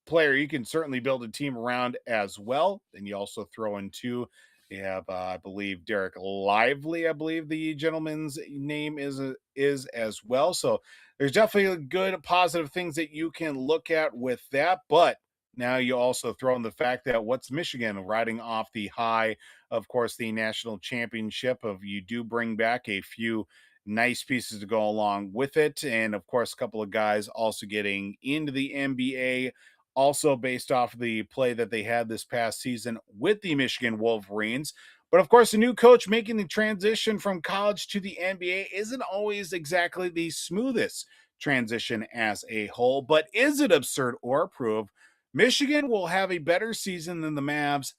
player. You can certainly build a team around as well. And you also throw in two. You have, I believe, Derek Lively. I believe the gentleman's name is as well. So there's definitely good positive things that you can look at with that. But now you also throw in the fact that what's Michigan riding off the high, of course, the national championship of you do bring back a few nice pieces to go along with it. And of course, a couple of guys also getting into the NBA, also based off of the play that they had this past season with the Michigan Wolverines. But of course, a new coach making the transition from college to the NBA isn't always exactly the smoothest transition as a whole. But is it absurd or prove Michigan will have a better season than the Mavs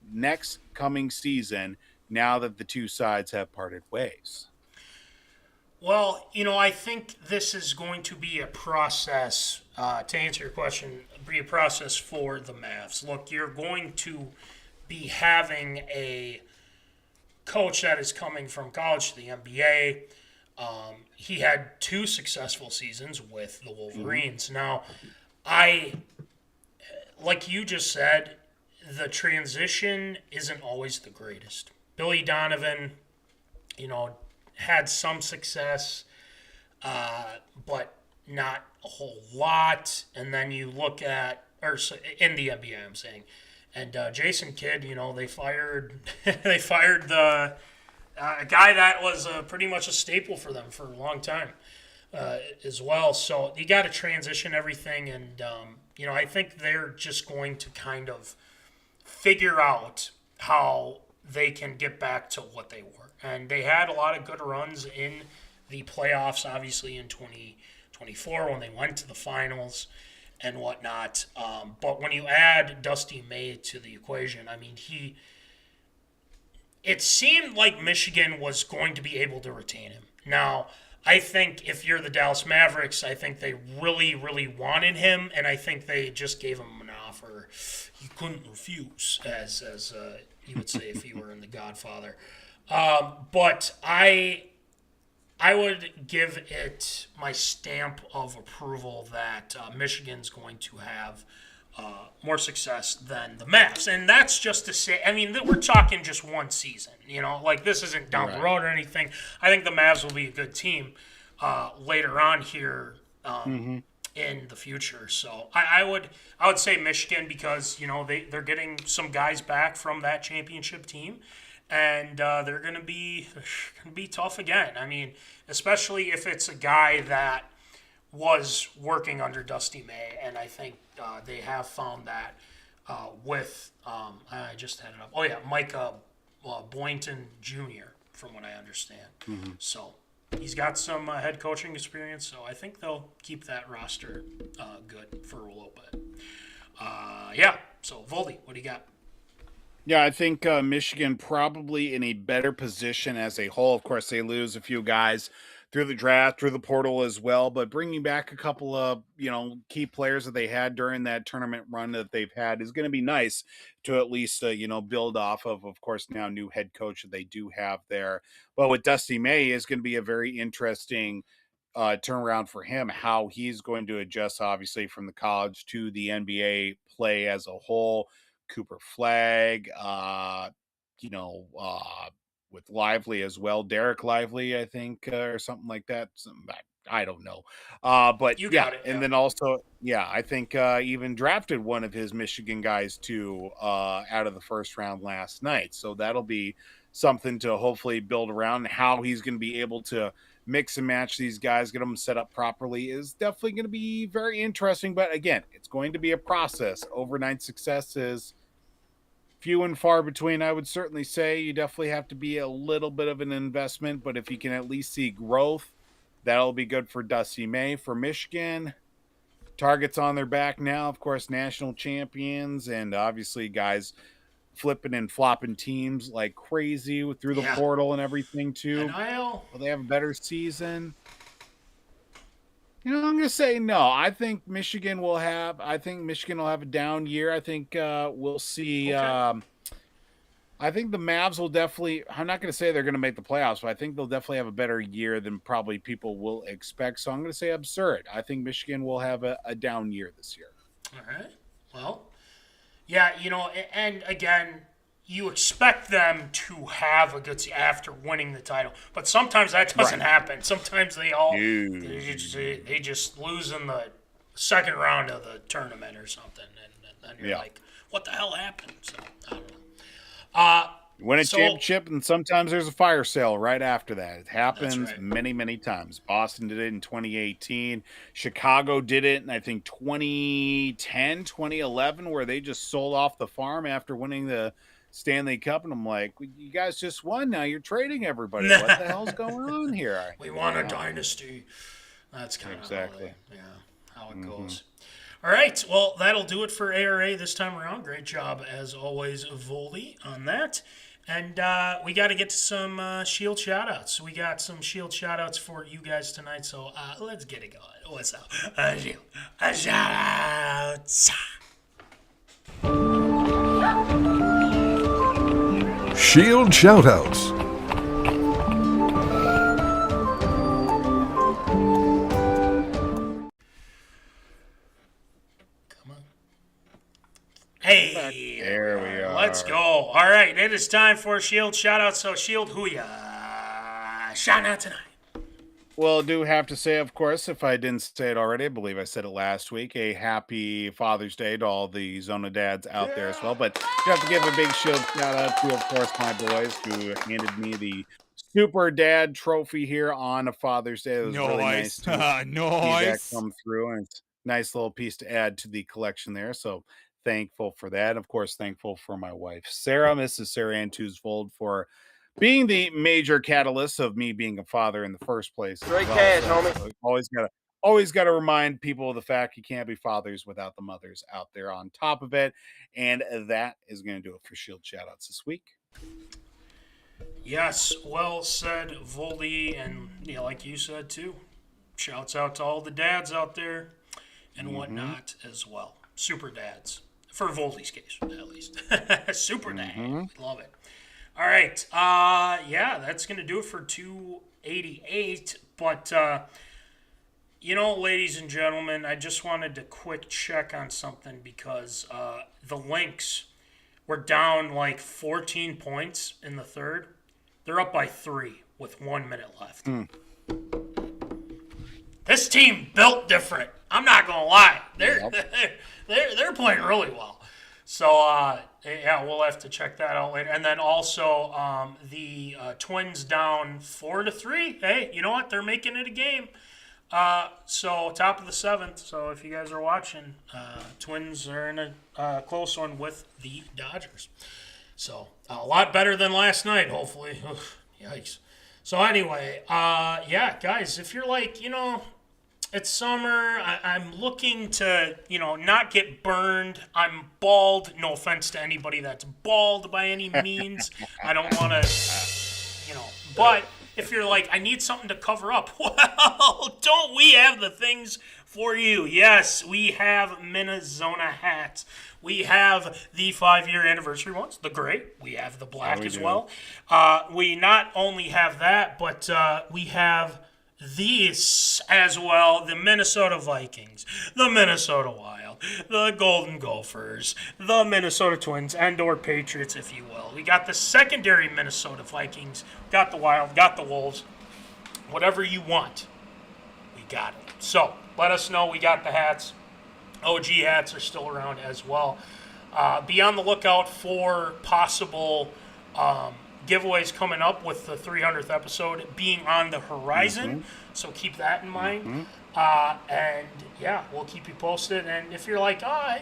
next coming season now that the two sides have parted ways? Well, I think this is going to be a process, to answer your question, be a process for the Mavs. Look, you're going to be having a coach that is coming from college to the NBA. He had 2 successful seasons with the Wolverines. Now, like you just said, the transition isn't always the greatest. Billy Donovan, had some success, but not a whole lot. And then you look at, in the NBA, I'm saying, and Jason Kidd, they fired the a guy that was pretty much a staple for them for a long time as well. So you got to transition everything, and I think they're just going to kind of figure out how they can get back to what they were. And they had a lot of good runs in the playoffs, obviously in 2024 when they went to the finals and whatnot. But when you add Dusty May to the equation, I mean, it seemed like Michigan was going to be able to retain him. Now, I think if you're the Dallas Mavericks, I think they really, really wanted him, and I think they just gave him an offer you couldn't refuse, as you would say if you were in The Godfather. But I would give it my stamp of approval that Michigan's going to have more success than the Mavs. And that's just to say, I mean, we're talking just one season, like this isn't down the road or anything. I think the Mavs will be a good team later on here in the future. So I would say Michigan because, they're getting some guys back from that championship team. And they're going to be tough again. I mean, especially if it's a guy that was working under Dusty May, and I think they have found that with I just had it up. Oh yeah, Mike Boynton Jr. from what I understand. So he's got some head coaching experience, so I think they'll keep that roster good for a little bit. Yeah. So Voldy, what do you got? Yeah, I think Michigan probably in a better position as a whole. Of course, they lose a few guys through the draft, through the portal as well, but bringing back a couple of, key players that they had during that tournament run that they've had is going to be nice to at least, build off of. Of course, now new head coach that they do have there. But with Dusty May is going to be a very interesting turnaround for him, how he's going to adjust, obviously, from the college to the NBA play as a whole. Cooper Flagg, with Lively as well. Derek Lively, I think, or something like that. I don't know. But You yeah, got it, and yeah. then also, I think even drafted one of his Michigan guys too out of the first round last night. So that'll be something to hopefully build around. How he's going to be able to mix and match these guys, get them set up properly is definitely going to be very interesting. But again, it's going to be a process. Overnight success is few and far between, I would certainly say. You definitely have to be a little bit of an investment, but if you can at least see growth, that'll be good for Dusty May. For Michigan, targets on their back now, of course, national champions, and obviously guys flipping and flopping teams like crazy through the portal and everything too. NIL. Will they have a better season? I'm going to say no. I think Michigan will have a down year. I think we'll see. Okay. I think the Mavs will definitely, I'm not going to say they're going to make the playoffs, but I think they'll definitely have a better year than probably people will expect. So I'm going to say absurd. I think Michigan will have a down year this year. All right. Well, yeah, and again, you expect them to have a good after winning the title, but sometimes that doesn't happen. Sometimes they just lose in the second round of the tournament or something, and then you're like, what the hell happened? So I don't know. Win a championship, and sometimes there's a fire sale right after that. It happens many, many times. Boston did it in 2018. Chicago did it in, I think, 2010, 2011, where they just sold off the farm after winning the Stanley Cup. And I'm like, you guys just won. Now you're trading everybody. What the hell's going on here? We want a dynasty. That's kind of how it goes. All right, well, that'll do it for ARA this time around. Great job, as always, Voldy, on that. And we got to get to some Shield shout-outs. We got some Shield shout-outs for you guys tonight, so let's get it going. What's up? Shield shout-outs. Shield shout-outs. Hey, there we are. Let's go. All right, it is time for Shield shout-out. So, Shield, who ya shout out tonight? Well, I do have to say, of course, if I didn't say it already, I believe I said it last week, a happy Father's Day to all the Zona dads out there as well. But you have to give a big Shield shout-out to, of course, my boys who handed me the Super Dad trophy here on a Father's Day. It was really nice to see that come through, and it's a nice little piece to add to the collection there. So thankful for that. Of course, thankful for my wife, Sarah, Mrs. Sarah Ann Tewsvold, for being the major catalyst of me being a father in the first place. Great cash, homie. So always got to remind people of the fact you can't be fathers without the mothers out there on top of it. And that is going to do it for Shield shoutouts this week. Yes, well said, Voldy, and like you said too. Shouts out to all the dads out there and whatnot as well. Super dads. For Voldy's case, at least. Super dad. We love it. All right. That's going to do it for 288. But, ladies and gentlemen, I just wanted to quick check on something because the Lynx were down like 14 points in the third. They're up by 3 with 1 minute left. This team built different. I'm not going to lie. They're playing really well. So, we'll have to check that out later. And then also the Twins down 4-3. Hey, you know what? They're making it a game. So top of the 7th. So if you guys are watching, Twins are in a close one with the Dodgers. So a lot better than last night, hopefully. Ugh, yikes. So anyway, yeah, guys, if you're like, it's summer, I'm looking to, not get burned. I'm bald. No offense to anybody that's bald by any means. I don't want to, but if you're like, I need something to cover up, well, don't we have the things for you? Yes, we have MinneZona hats. We have the 5-year anniversary ones, the gray. We have the black as well. We not only have that, but we have these as well: the Minnesota Vikings, the Minnesota Wild, the Golden Gophers, the Minnesota Twins, and/or Patriots, if you will. We got the secondary Minnesota Vikings, got the Wild, got the Wolves. Whatever you want, we got it. So let us know. We got the hats. OG hats are still around as well. Be on the lookout for possible giveaways coming up, with the 300th episode being on the horizon. So keep that in mind. And yeah, we'll keep you posted. And if you're like, I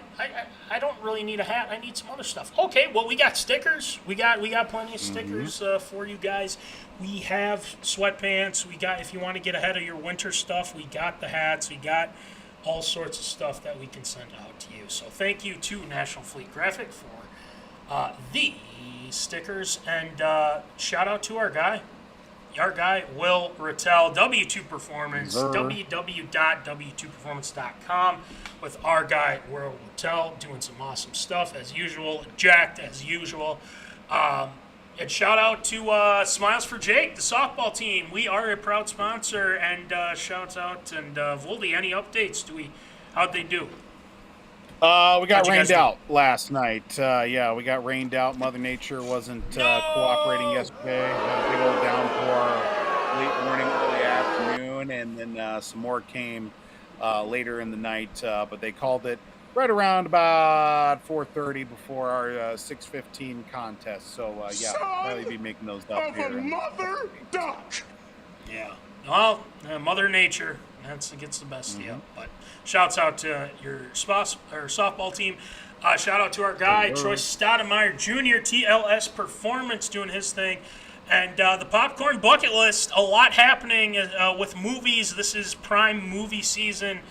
don't really need a hat, I need some other stuff. Okay, well, we got stickers. We got plenty of stickers for you guys. We have sweatpants. We got, if you want to get ahead of your winter stuff, we got the hats. We got all sorts of stuff that we can send out to you. So thank you to National Fleet Graphic for the stickers, and shout out to our guy Will Rattel, W2 Performance, www.w2performance.com, with our guy Will Rattel doing some awesome stuff as usual, jacked as usual. And shout out to Smiles for Jake, the softball team. We are a proud sponsor, and shouts out. And Voldy, any updates? How'd they do? We got rained out last night. Yeah, we got rained out. Mother Nature wasn't cooperating yesterday. Had a big old downpour late morning, early afternoon, and then some more came later in the night. But they called it right around about 4:30 before our 6:15 contest. So yeah, probably be making those up here. Mother duck. Yeah. Well, Mother Nature. Gets the best of you. But shouts out to your softball team. Shout out to our guy, Troy Stoudemire Jr., TLS Performance, doing his thing. And the Popcorn Bucket List, a lot happening with movies. This is prime movie season.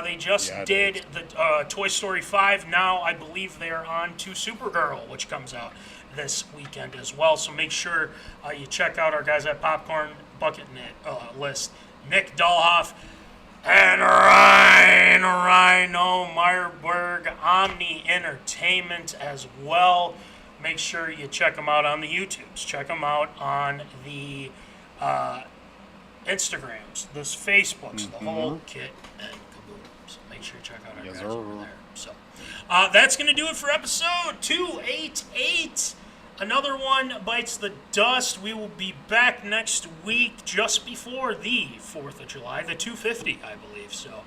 They just did the Toy Story 5. Now I believe they're on to Supergirl, which comes out this weekend as well. So make sure you check out our guys at Popcorn Bucket List. Nick Dahlhoff and Rhino Meyerberg, Omni Entertainment as well. Make sure you check them out on the YouTubes. Check them out on the Instagrams, the Facebooks, the whole kit and caboodle. So make sure you check out our guys over there. So that's going to do it for episode 288. Another one bites the dust. We will be back next week, just before the 4th of July, the 250, I believe. So,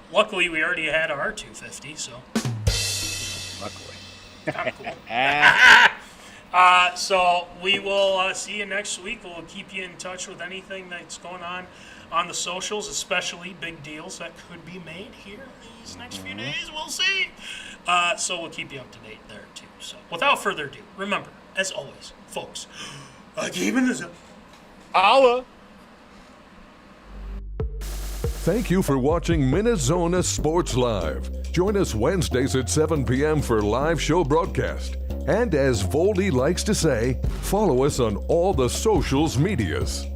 luckily, we already had our 250, so. Luckily. Kind of cool. So, we will see you next week. We'll keep you in touch with anything that's going on the socials, especially big deals that could be made here these next few days. We'll see. So we'll keep you up to date there, too. So without further ado, remember, as always, folks, keeping this up. Allah. Thank you for watching MinneZona Sports Live. Join us Wednesdays at 7 p.m. for live show broadcast. And as Voldy likes to say, follow us on all the socials medias.